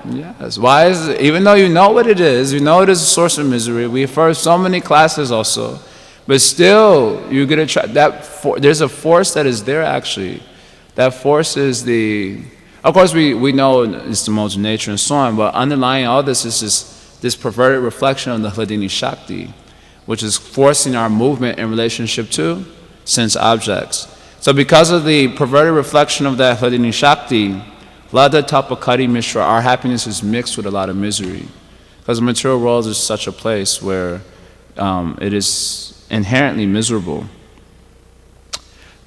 Yes. Why is it? Even though you know what it is, you know it is a source of misery. We've heard so many classes also, but still you get attracted. There's a force that is there actually. That force is of course we know it's the modes of nature and so on, but underlying all this is this perverted reflection of the Hladini Shakti, which is forcing our movement in relationship to sense objects. So because of the perverted reflection of that Hladini Shakti, Lada Tapakari Mishra, our happiness is mixed with a lot of misery. Because the material world is such a place where it is inherently miserable.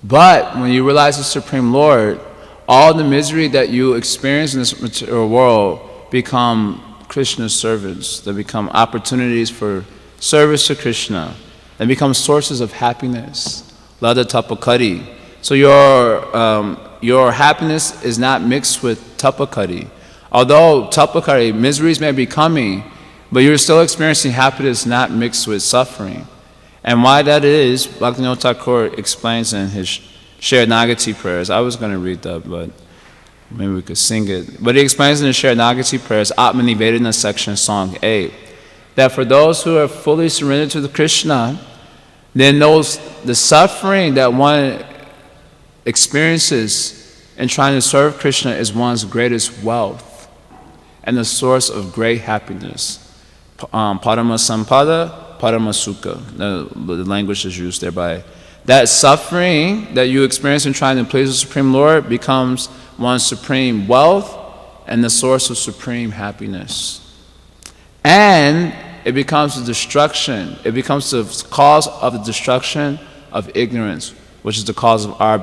But when you realize the Supreme Lord, all the misery that you experience in this material world become Krishna's servants. They become opportunities for service to Krishna. They become sources of happiness. Lada Tapakari. So your happiness is not mixed with tapakari. Although tapakari, miseries may be coming, but you're still experiencing happiness not mixed with suffering. And why that is, Bhaktivinoda Thakur explains in his shared Nagati prayers. I was going to read that, but maybe we could sing it. But he explains in the shared Nagati prayers, Atmani Vedana section, song 8, that for those who are fully surrendered to the Krishna, then the suffering that one experiences in trying to serve Krishna is one's greatest wealth and the source of great happiness. Parama Sampada, Parama Sukha, the language is used thereby. That suffering that you experience in trying to please the Supreme Lord becomes one's supreme wealth and the source of supreme happiness. And it becomes the destruction, it becomes the cause of the destruction of ignorance, which is the cause of our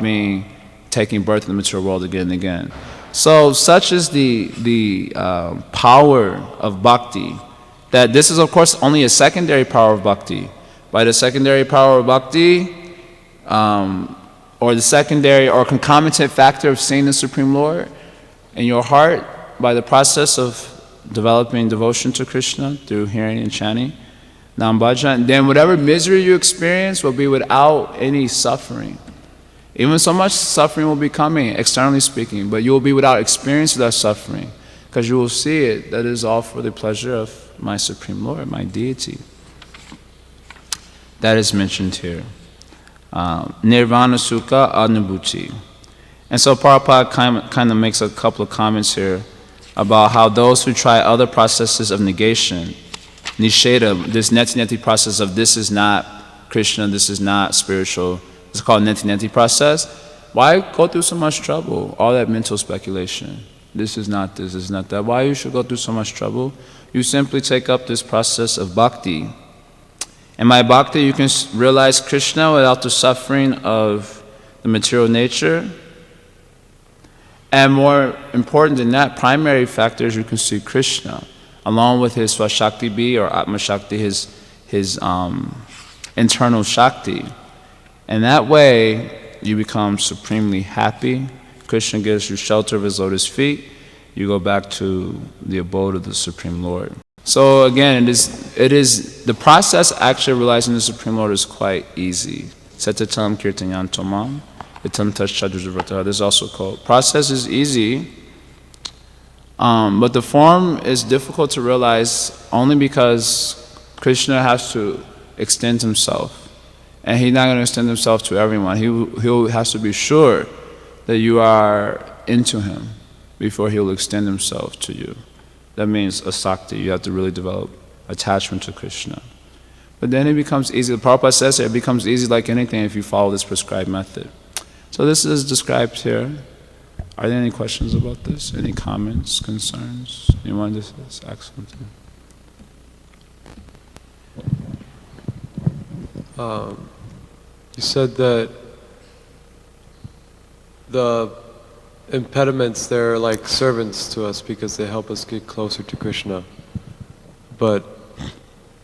taking birth in the material world again and again. So such is the power of bhakti, that this is of course only a secondary power of bhakti. By the secondary power of bhakti, or the secondary or concomitant factor of seeing the Supreme Lord in your heart, by the process of developing devotion to Krishna through hearing and chanting Nam Bhajan, then whatever misery you experience will be without any suffering. Even so much suffering will be coming, externally speaking, but you will be without experience of that suffering, because you will see it, that is all for the pleasure of my Supreme Lord, my deity. That is mentioned here. Nirvana Sukha Anubhuti. And so Prabhupada kind of makes a couple of comments here about how those who try other processes of negation, nisheda, this neti-neti process of this is not Krishna, this is not spiritual, it's called neti-neti process. Why go through so much trouble? All that mental speculation. This is not this is not that. Why you should go through so much trouble? You simply take up this process of bhakti. And by bhakti you can realize Krishna without the suffering of the material nature. And more important than that, primary factor is you can see Krishna along with his Swashakti B or Atma Shakti, his internal Shakti. And that way you become supremely happy. Krishna gives you shelter of his lotus feet. You go back to the abode of the Supreme Lord. So again, it is the process actually realizing the Supreme Lord is quite easy. Setatam kirtanyan tomam. This is also called. Process is easy, But the form is difficult to realize only because Krishna has to extend himself. And he's not going to extend himself to everyone. He has to be sure that you are into him before he'll extend himself to you. That means asakti. You have to really develop attachment to Krishna. But then it becomes easy. The Prabhupada says it becomes easy like anything if you follow this prescribed method. So this is described here. Are there any questions about this? Any comments, concerns? Anyone? This is excellent. You said that the impediments, they're like servants to us because they help us get closer to Krishna. But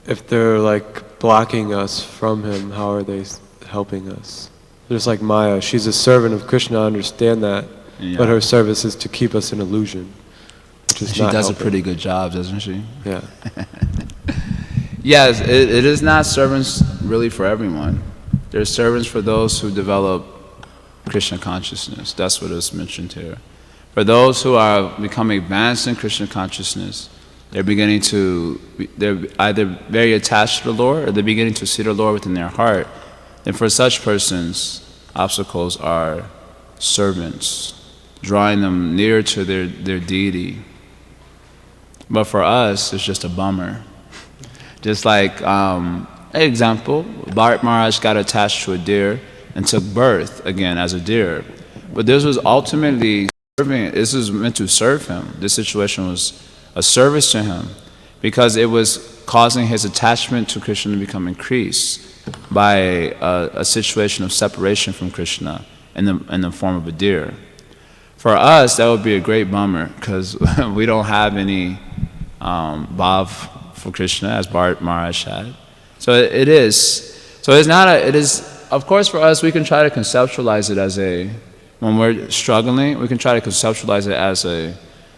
if they're like blocking us from him, how are they helping us? Just like Maya, she's a servant of Krishna, I understand that, yeah. But her service is to keep us in illusion, which is she not does helping. A pretty good job, doesn't she? Yeah. Yes, it is not servants really for everyone. There's servants for those who develop Krishna consciousness. That's what is mentioned here. For those who are becoming advanced in Krishna consciousness, they're either very attached to the Lord or they're beginning to see the Lord within their heart. And for such persons, obstacles are servants, drawing them near to their deity. But for us, it's just a bummer. Just like, an example, Bharat Maharaj got attached to a deer and took birth again as a deer. But this was ultimately this was meant to serve him. This situation was a service to him because it was causing his attachment to Krishna to become increased by a situation of separation from Krishna in the form of a deer. For us, that would be a great bummer because we don't have any bhav for Krishna as Bharat Maharaj had. So it is. So it is, of course for us, we can try to conceptualize it when we're struggling, we can try to conceptualize it as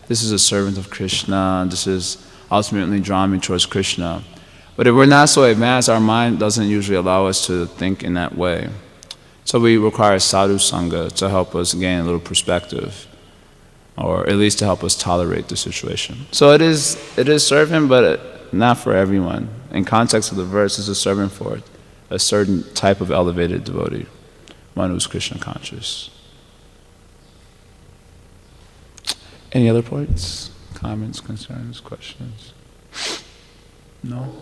this is a servant of Krishna, this is ultimately drawing me towards Krishna. But if we're not so advanced, our mind doesn't usually allow us to think in that way. So we require sadhu sangha to help us gain a little perspective, or at least to help us tolerate the situation. So it is serving, but not for everyone. In context of the verse, it's a servant for a certain type of elevated devotee, one who's Krishna conscious. Any other points, comments, concerns, questions? No?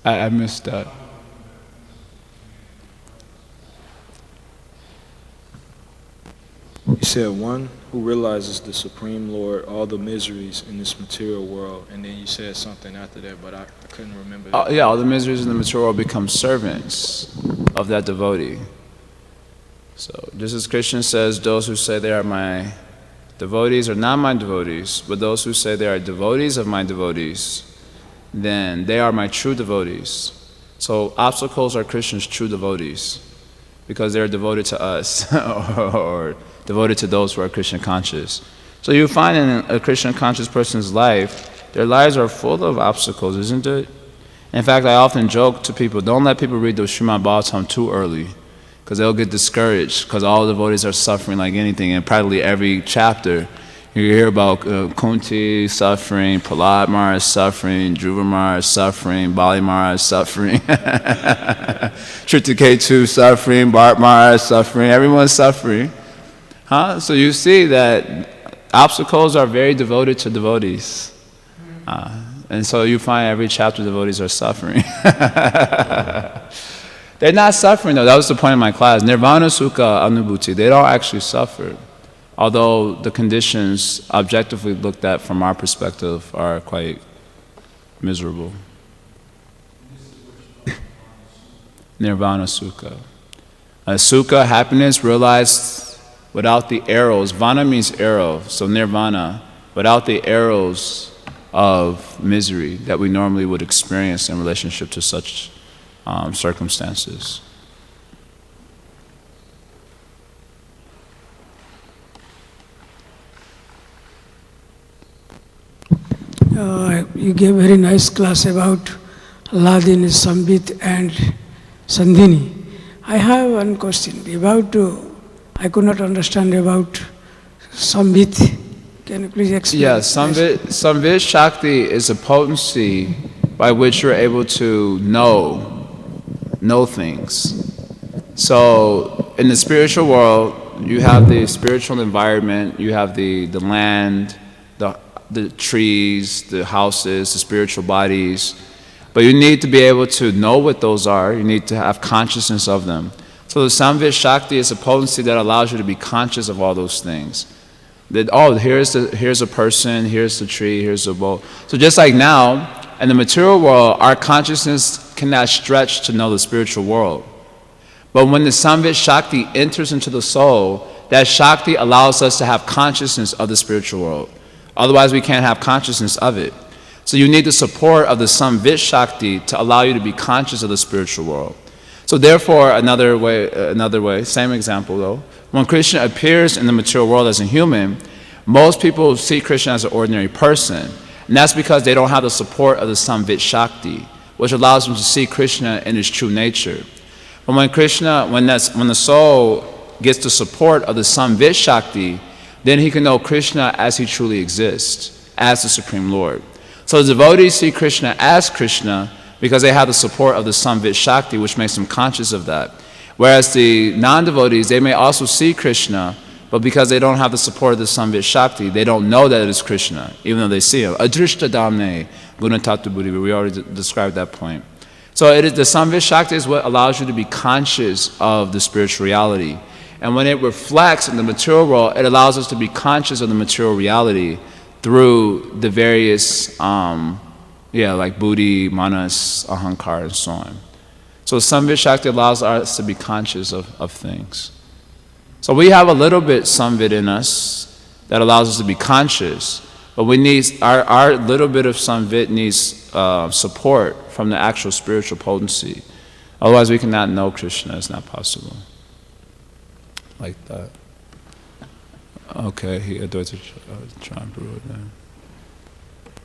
I missed that. You said one who realizes the Supreme Lord, all the miseries in this material world, and then you said something after that, but I couldn't remember. Yeah, all the miseries in the material world become servants of that devotee. So just as Krishna says, those who say they are my devotees are not my devotees, but those who say they are devotees of my devotees, then they are my true devotees. So obstacles are Krishna's true devotees because they're devoted to us or devoted to those who are Krishna conscious. So you find in a Krishna conscious person's life, their lives are full of obstacles, isn't it? In fact, I often joke to people, don't let people read the Srimad Bhagvatam too early because they'll get discouraged because all the devotees are suffering like anything, and practically every chapter you hear about Kunti suffering, Prahlad Maharaj suffering, Dhruva Maharaj suffering, Bali Maharaj suffering, Tritaketu suffering, Bharat Maharaj suffering, everyone's suffering. So you see that obstacles are very devoted to devotees. And so you find every chapter devotees are suffering. They're not suffering though, that was the point of my class. Nirvana Sukha Anubhuti, they don't actually suffer. Although the conditions objectively looked at from our perspective are quite miserable. Nirvana Sukha. Sukha, happiness realized without the arrows. Vana means arrow, so nirvana, without the arrows of misery that we normally would experience in relationship to such circumstances. You gave a very nice class about Ladini, Sambit and Sandhini. I have one question about, I could not understand about Samvit. Can you please explain? Yes, Samvit Shakti is a potency by which you're able to know things. So in the spiritual world, you have the spiritual environment, you have the land, the trees, the houses, the spiritual bodies. But you need to be able to know what those are. You need to have consciousness of them. So the Samvit Shakti is a potency that allows you to be conscious of all those things. That, oh, here's a person, here's the tree, here's the boat. So just like now, in the material world, our consciousness cannot stretch to know the spiritual world. But when the Samvit Shakti enters into the soul, that Shakti allows us to have consciousness of the spiritual world. Otherwise, we can't have consciousness of it. So you need the support of the Samvit Shakti to allow you to be conscious of the spiritual world. So therefore, another way, same example though, when Krishna appears in the material world as a human, most people see Krishna as an ordinary person. And that's because they don't have the support of the Samvit Shakti, which allows them to see Krishna in his true nature. But when the soul gets the support of the Samvit Shakti, then he can know Krishna as he truly exists, as the Supreme Lord. So the devotees see Krishna as Krishna because they have the support of the Samvit Shakti, which makes them conscious of that. Whereas the non-devotees, they may also see Krishna, but because they don't have the support of the Samvit Shakti, they don't know that it is Krishna, even though they see him. Adrishta Damne, Gunatatu Buddhi, we already described that point. So the Samvit Shakti is what allows you to be conscious of the spiritual reality. And when it reflects in the material world, it allows us to be conscious of the material reality through the various, like buddhi, manas, ahankar, and so on. So Samvit Shakti allows us to be conscious of things. So we have a little bit Samvit in us that allows us to be conscious, but we need, our little bit of Samvit needs support from the actual spiritual potency. Otherwise we cannot know Krishna, it's not possible. Like that. Okay, he adored to try and brew it then.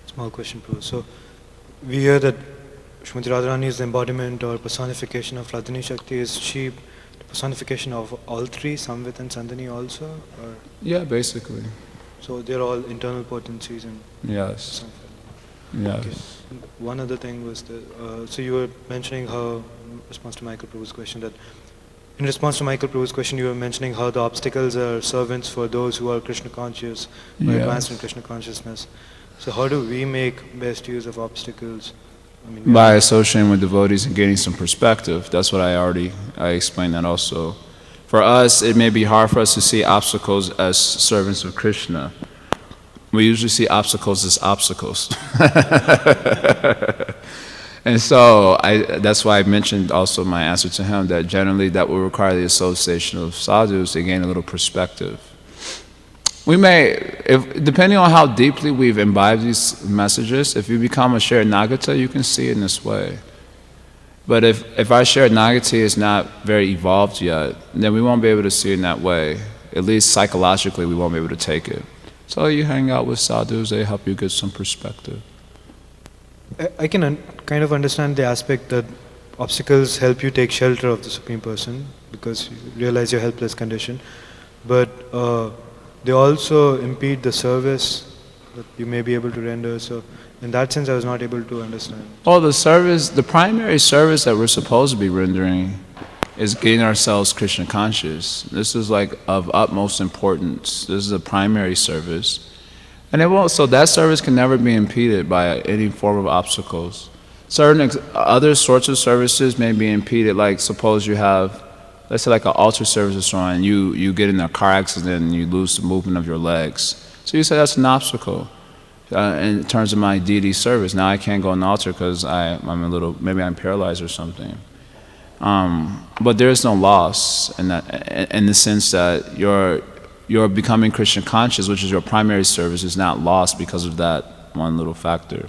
Small question, Prabhu. So, we hear that Srimati Radharani is the embodiment or personification of Radhini Shakti. Is she the personification of all three, Samvit and Sandhini also? Or? Yeah, basically. So, they're all internal potencies and yes. Yes. Okay. One other thing was that, so you were mentioning how, in response to Michael Prabhu's question, you were mentioning how the obstacles are servants for those who are Krishna conscious, or advanced in Krishna consciousness. So how do we make best use of obstacles? By associating with devotees and getting some perspective. That's what I explained that also. For us, it may be hard for us to see obstacles as servants of Krishna. We usually see obstacles as obstacles. And so that's why I mentioned also my answer to him that generally that will require the association of sadhus to gain a little perspective. We may, depending on how deeply we've imbibed these messages, if you become a shared Nagata, you can see it in this way. But if our shared Nagata is not very evolved yet, then we won't be able to see it in that way. At least psychologically, we won't be able to take it. So you hang out with sadhus, they help you get some perspective. I can kind of understand the aspect that obstacles help you take shelter of the Supreme Person because you realize your helpless condition, but they also impede the service that you may be able to render. So in that sense I was not able to understand. Oh, the primary service that we're supposed to be rendering is getting ourselves Krishna conscious. This is like of utmost importance. This is a primary service. And so that service can never be impeded by any form of obstacles. Certain other sorts of services may be impeded, like suppose you have, let's say like an altar service or so on, you get in a car accident and you lose the movement of your legs. So you say that's an obstacle in terms of my deity service. Now I can't go on the altar because maybe I'm paralyzed or something. But there is no loss in that, in the sense that your becoming Krishna conscious, which is your primary service, is not lost because of that one little factor.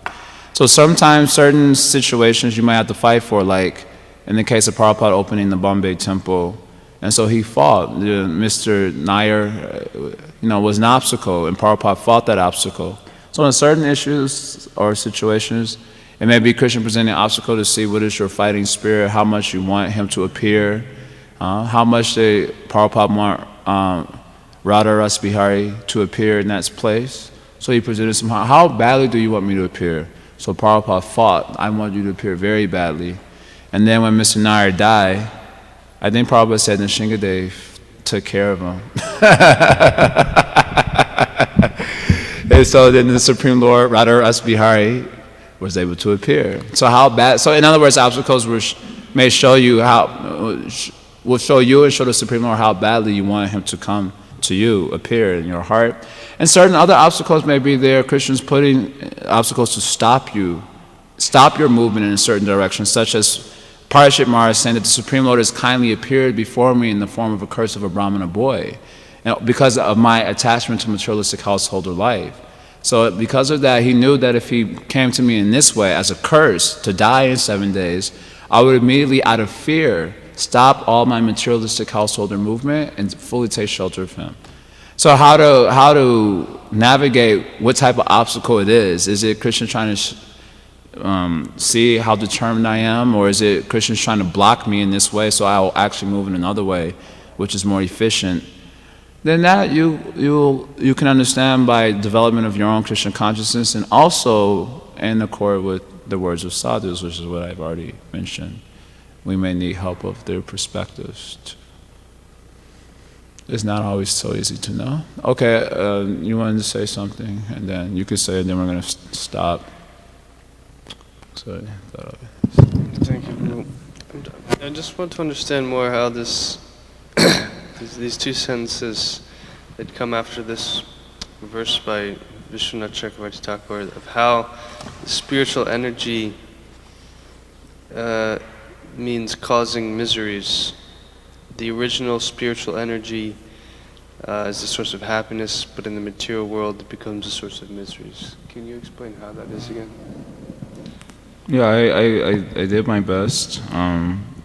So sometimes certain situations you might have to fight for, like in the case of Prabhupada opening the Bombay temple, and so he fought. Mr. Nair, was an obstacle, and Prabhupada fought that obstacle. So in certain issues or situations, it may be Krishna presenting an obstacle to see what is your fighting spirit, how much you want him to appear, how much Prabhupada want Radha Ras Bihari to appear in that place. So he presented some, how badly do you want me to appear? So Prabhupada fought, I want you to appear very badly. And then when Mr. Nair died, I think Prabhupada said Nishingadev took care of him. And so then the Supreme Lord, Radha Ras Bihari, was able to appear. So how bad, so in other words, obstacles may show you will show you and show the Supreme Lord how badly you want him to come to you, appear in your heart. And certain other obstacles may be there, Krishna's putting obstacles to stop your movement in a certain direction, such as Parashit Maharaj saying that the Supreme Lord has kindly appeared before me in the form of a curse of a Brahmana boy, because of my attachment to materialistic householder life. So because of that, he knew that if he came to me in this way as a curse to die in 7 days, I would immediately, out of fear, stop all my materialistic householder movement and fully take shelter of him. So how to navigate what type of obstacle it is? Is it Krishna trying to see how determined I am, or is it Krishna trying to block me in this way so I will actually move in another way, which is more efficient? Then that you can understand by development of your own Krishna consciousness, and also in accord with the words of sadhus, which is what I've already mentioned. We may need help of their perspectives. It's not always so easy to know. Okay, you wanted to say something, and then you could say it, and then we're going to stop. So, thank you, Prabhu. I just want to understand more how this, these two sentences that come after this verse by Vishwanath Chakravarti Thakur, of how spiritual energy means causing miseries. The original spiritual energy is the source of happiness, but in the material world it becomes a source of miseries. Can you explain how that is again? Yeah, I did my best.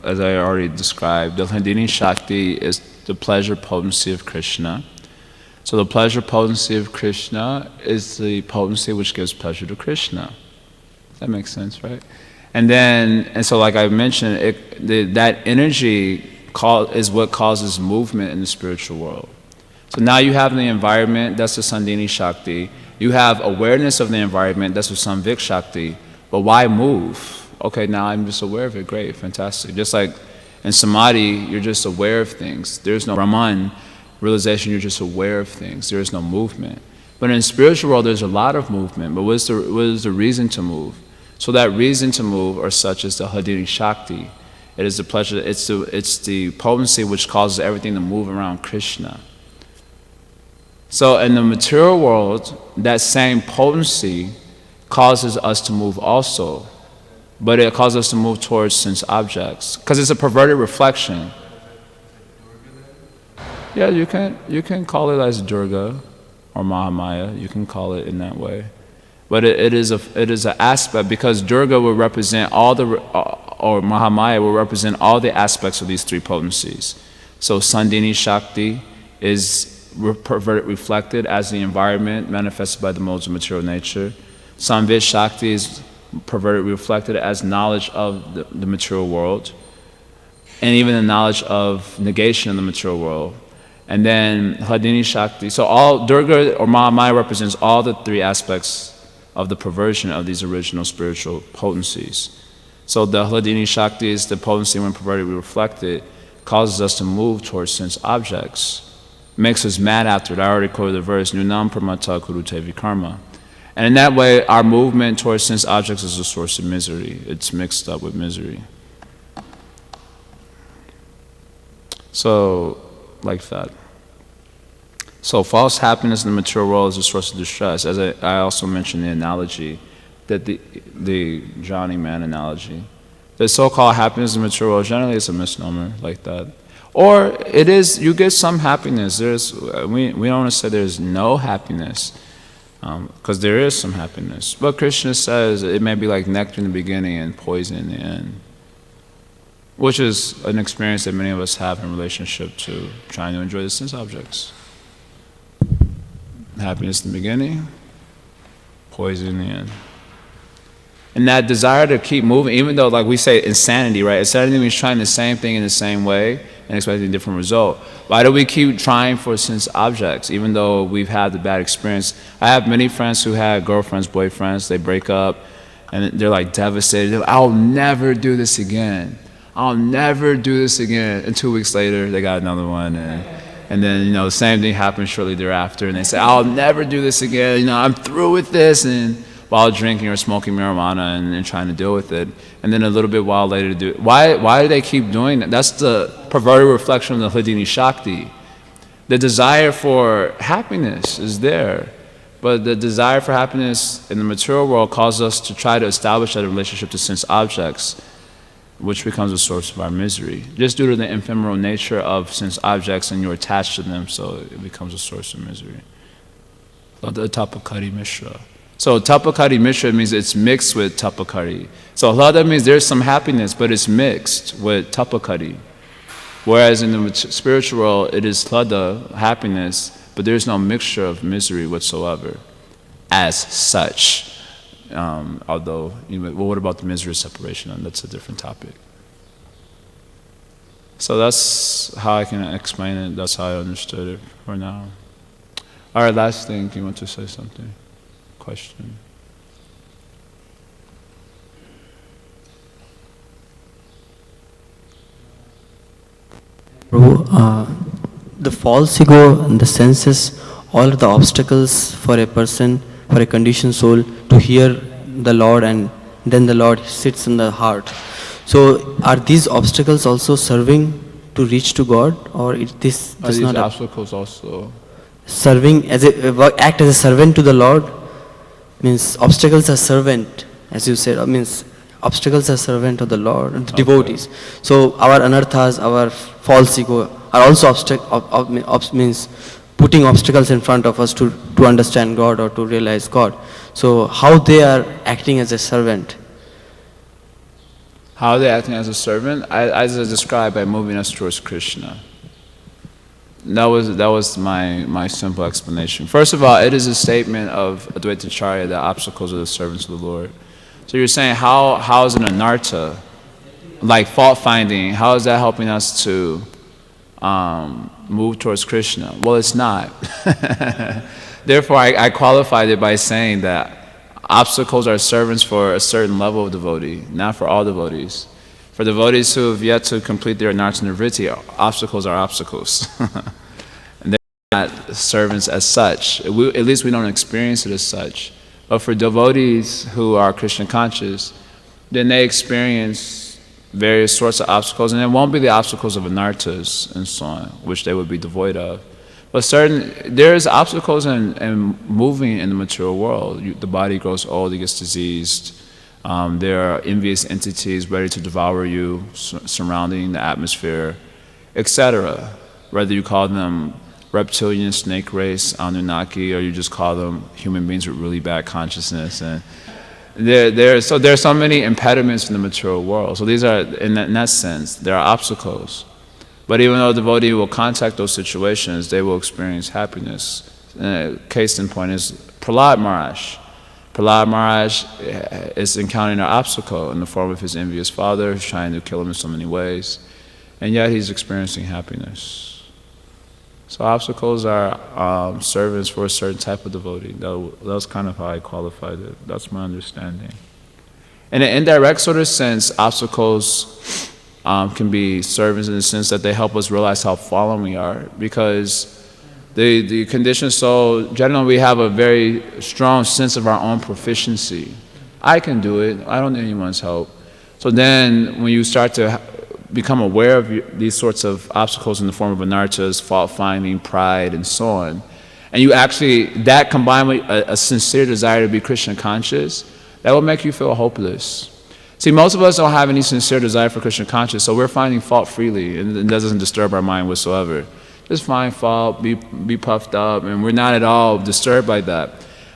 As I already described, the Hladini Shakti is the pleasure potency of Krishna. So the pleasure potency of Krishna is the potency which gives pleasure to Krishna. That makes sense, right? And so like I mentioned, that energy is what causes movement in the spiritual world. So now you have the environment, that's the Sandhini Shakti. You have awareness of the environment, that's the Samvik Shakti. But why move? Okay, now I'm just aware of it. Great, fantastic. Just like in Samadhi, you're just aware of things. There's no Brahman realization, you're just aware of things. There is no movement. But in the spiritual world, there's a lot of movement. But what is the reason to move? So that reason to move are such as the Hladini Shakti. It is the pleasure, it's the potency which causes everything to move around Krishna. So in the material world, that same potency causes us to move also. But it causes us to move towards sense objects. Because it's a perverted reflection. Yeah, you can call it as Durga or Mahamaya. You can call it in that way. But it is an aspect, because Durga will represent all the, or Mahamaya will represent all the aspects of these three potencies. So Sandhini Shakti is perverted reflected as the environment manifested by the modes of material nature. Samvik Shakti is perverted reflected as knowledge of the material world, and even the knowledge of negation of the material world. And then Hladini Shakti, so all Durga or Mahamaya represents all the three aspects of the perversion of these original spiritual potencies. So the Hladini Shakti is the potency when perverted reflected, causes us to move towards sense objects, makes us mad after it. I already quoted the verse, Nunam Pramata Kurute Vikarma. And in that way, our movement towards sense objects is a source of misery. It's mixed up with misery. So, like that. So false happiness in the material world is a source of distress. As I also mentioned the analogy, that the Johnny Man analogy. The so-called happiness in the material world generally is a misnomer like that. Or it is, you get some happiness. We don't want to say there's no happiness, because there is some happiness. But Krishna says it may be like nectar in the beginning and poison in the end, which is an experience that many of us have in relationship to trying to enjoy the sense objects. Happiness in the beginning, poison in the end. And that desire to keep moving, even though, like we say, insanity, right? Insanity means trying the same thing in the same way and expecting a different result. Why do we keep trying for sense objects, even though we've had the bad experience? I have many friends who had girlfriends, boyfriends, they break up, and they're like devastated. They're like, I'll never do this again. I'll never do this again. And 2 weeks later, they got another one. And then, the same thing happens shortly thereafter. And they say, I'll never do this again. I'm through with this. And while drinking or smoking marijuana and trying to deal with it. And then a little bit while later to do it. Why do they keep doing that? That's the perverted reflection of the Hridini Shakti. The desire for happiness is there. But the desire for happiness in the material world causes us to try to establish that relationship to sense objects, which becomes a source of our misery. Just due to the ephemeral nature of sense objects and you're attached to them, so it becomes a source of misery. The Tapakari Mishra. So Tapakari Mishra means it's mixed with Tapakari. So Hlada means there's some happiness, but it's mixed with Tapakari. Whereas in the spiritual world, it is Hlada, happiness, but there's no mixture of misery whatsoever as such. Although, what about the misery of separation? And that's a different topic. So that's how I can explain it. That's how I understood it for now. All right, last thing. Do you want to say something? Question? Prabhu, the false ego and the senses, all are the obstacles for a person, for a conditioned soul to hear the Lord, and then the Lord sits in the heart. So are these obstacles also serving to reach to God, or this Are does these not obstacles also? serving as act as a servant to the Lord? Means obstacles are servant, as you said, means obstacles are servant of the Lord, the devotees. So our anarthas, our false ego are also means putting obstacles in front of us to understand God or to realize God. So how they are acting as a servant? How are they acting as a servant? As I described, by moving us towards Krishna. That was my simple explanation. First of all, it is a statement of Advaita Acharya that obstacles are the servants of the Lord. So you're saying how is an anartha, like fault finding, how is that helping us to move towards Krishna? Well, it's not. Therefore, I qualified it by saying that obstacles are servants for a certain level of devotee, not for all devotees. For devotees who have yet to complete their anartha nivritti, obstacles are obstacles. And they're not servants as such. At least we don't experience it as such. But for devotees who are Krishna conscious, then they experience various sorts of obstacles, and it won't be the obstacles of anarthas and so on, which they would be devoid of. But there's obstacles in moving in the material world. The body grows old, it gets diseased. There are envious entities ready to devour you, surrounding the atmosphere, etc. Whether you call them reptilian, snake race, Anunnaki, or you just call them human beings with really bad consciousness. And there are so many impediments in the material world. So these are, in that sense, there are obstacles. But even though the devotee will contact those situations, they will experience happiness. Case in point is Prahlad Maharaj. Prahlad Maharaj is encountering an obstacle in the form of his envious father, who's trying to kill him in so many ways, and yet he's experiencing happiness. So obstacles are servants for a certain type of devotee. That was kind of how I qualified it. That's my understanding. In an indirect sort of sense, obstacles can be servants in the sense that they help us realize how fallen we are, because the conditioned soul, generally we have a very strong sense of our own proficiency. I can do it, I don't need anyone's help. So then when you start to become aware of these sorts of obstacles in the form of anarthas, fault finding, pride, and so on, and you actually, that combined with a sincere desire to be Krishna conscious, that will make you feel hopeless. See, most of us don't have any sincere desire for Krishna conscious, so we're finding fault freely, and that doesn't disturb our mind whatsoever. Just find fault, be puffed up, and we're not at all disturbed by that.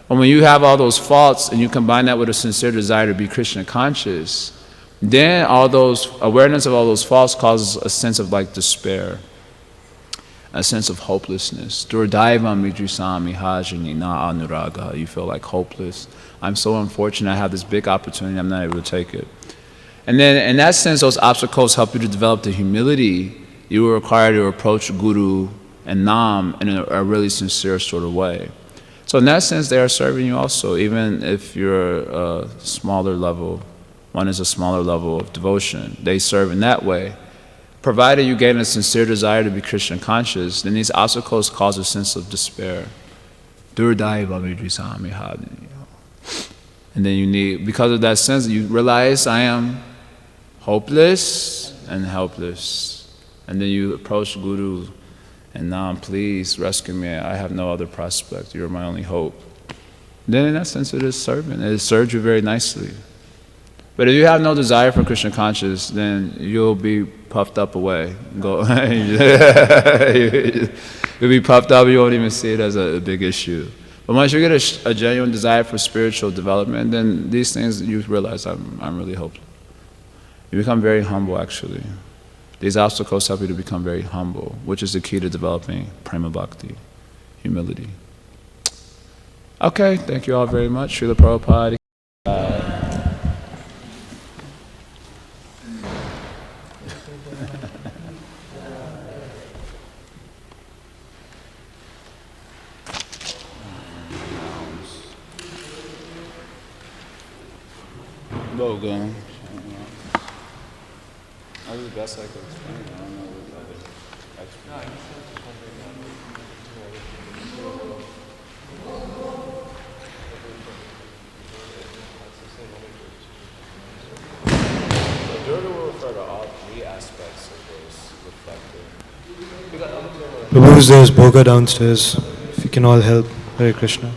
But when you have all those faults and you combine that with a sincere desire to be Krishna conscious, then all those awareness of all those faults causes a sense of like despair. a sense of hopelessness. Durdaivam vidrisami hajani na anuraga. You feel like hopeless. I'm so unfortunate I have this big opportunity, I'm not able to take it. And then in that sense, those obstacles help you to develop the humility you are required to approach Guru and Nam in a really sincere sort of way. So in that sense, they are serving you also, even if you're a smaller level. One is a smaller level of devotion. They serve in that way. Provided you gain a sincere desire to be Krishna conscious, then these obstacles cause a sense of despair. Durdaiva vidrisami hadini. And then you need, because of that sense, you realize I am hopeless and helpless. And then you approach Guru and Nam, please rescue me. I have no other prospect. You're my only hope. Then in that sense it is serving. It serves you very nicely. But if you have no desire for Krishna conscious, then you'll be puffed up away. You'll be puffed up, you won't even see it as a big issue. But once you get a genuine desire for spiritual development, then these things you realize I'm really hopeless. You become very humble actually. These obstacles help you to become very humble, which is the key to developing prema bhakti, humility. Okay, thank you all very much. Srila Prabhupada. Bogan. That was the best I could explain. I don't know what other explanations. The Durga will refer to all three aspects of this reflected. Prabhu, there's Bhoga downstairs. If you can all help. Hare Krishna.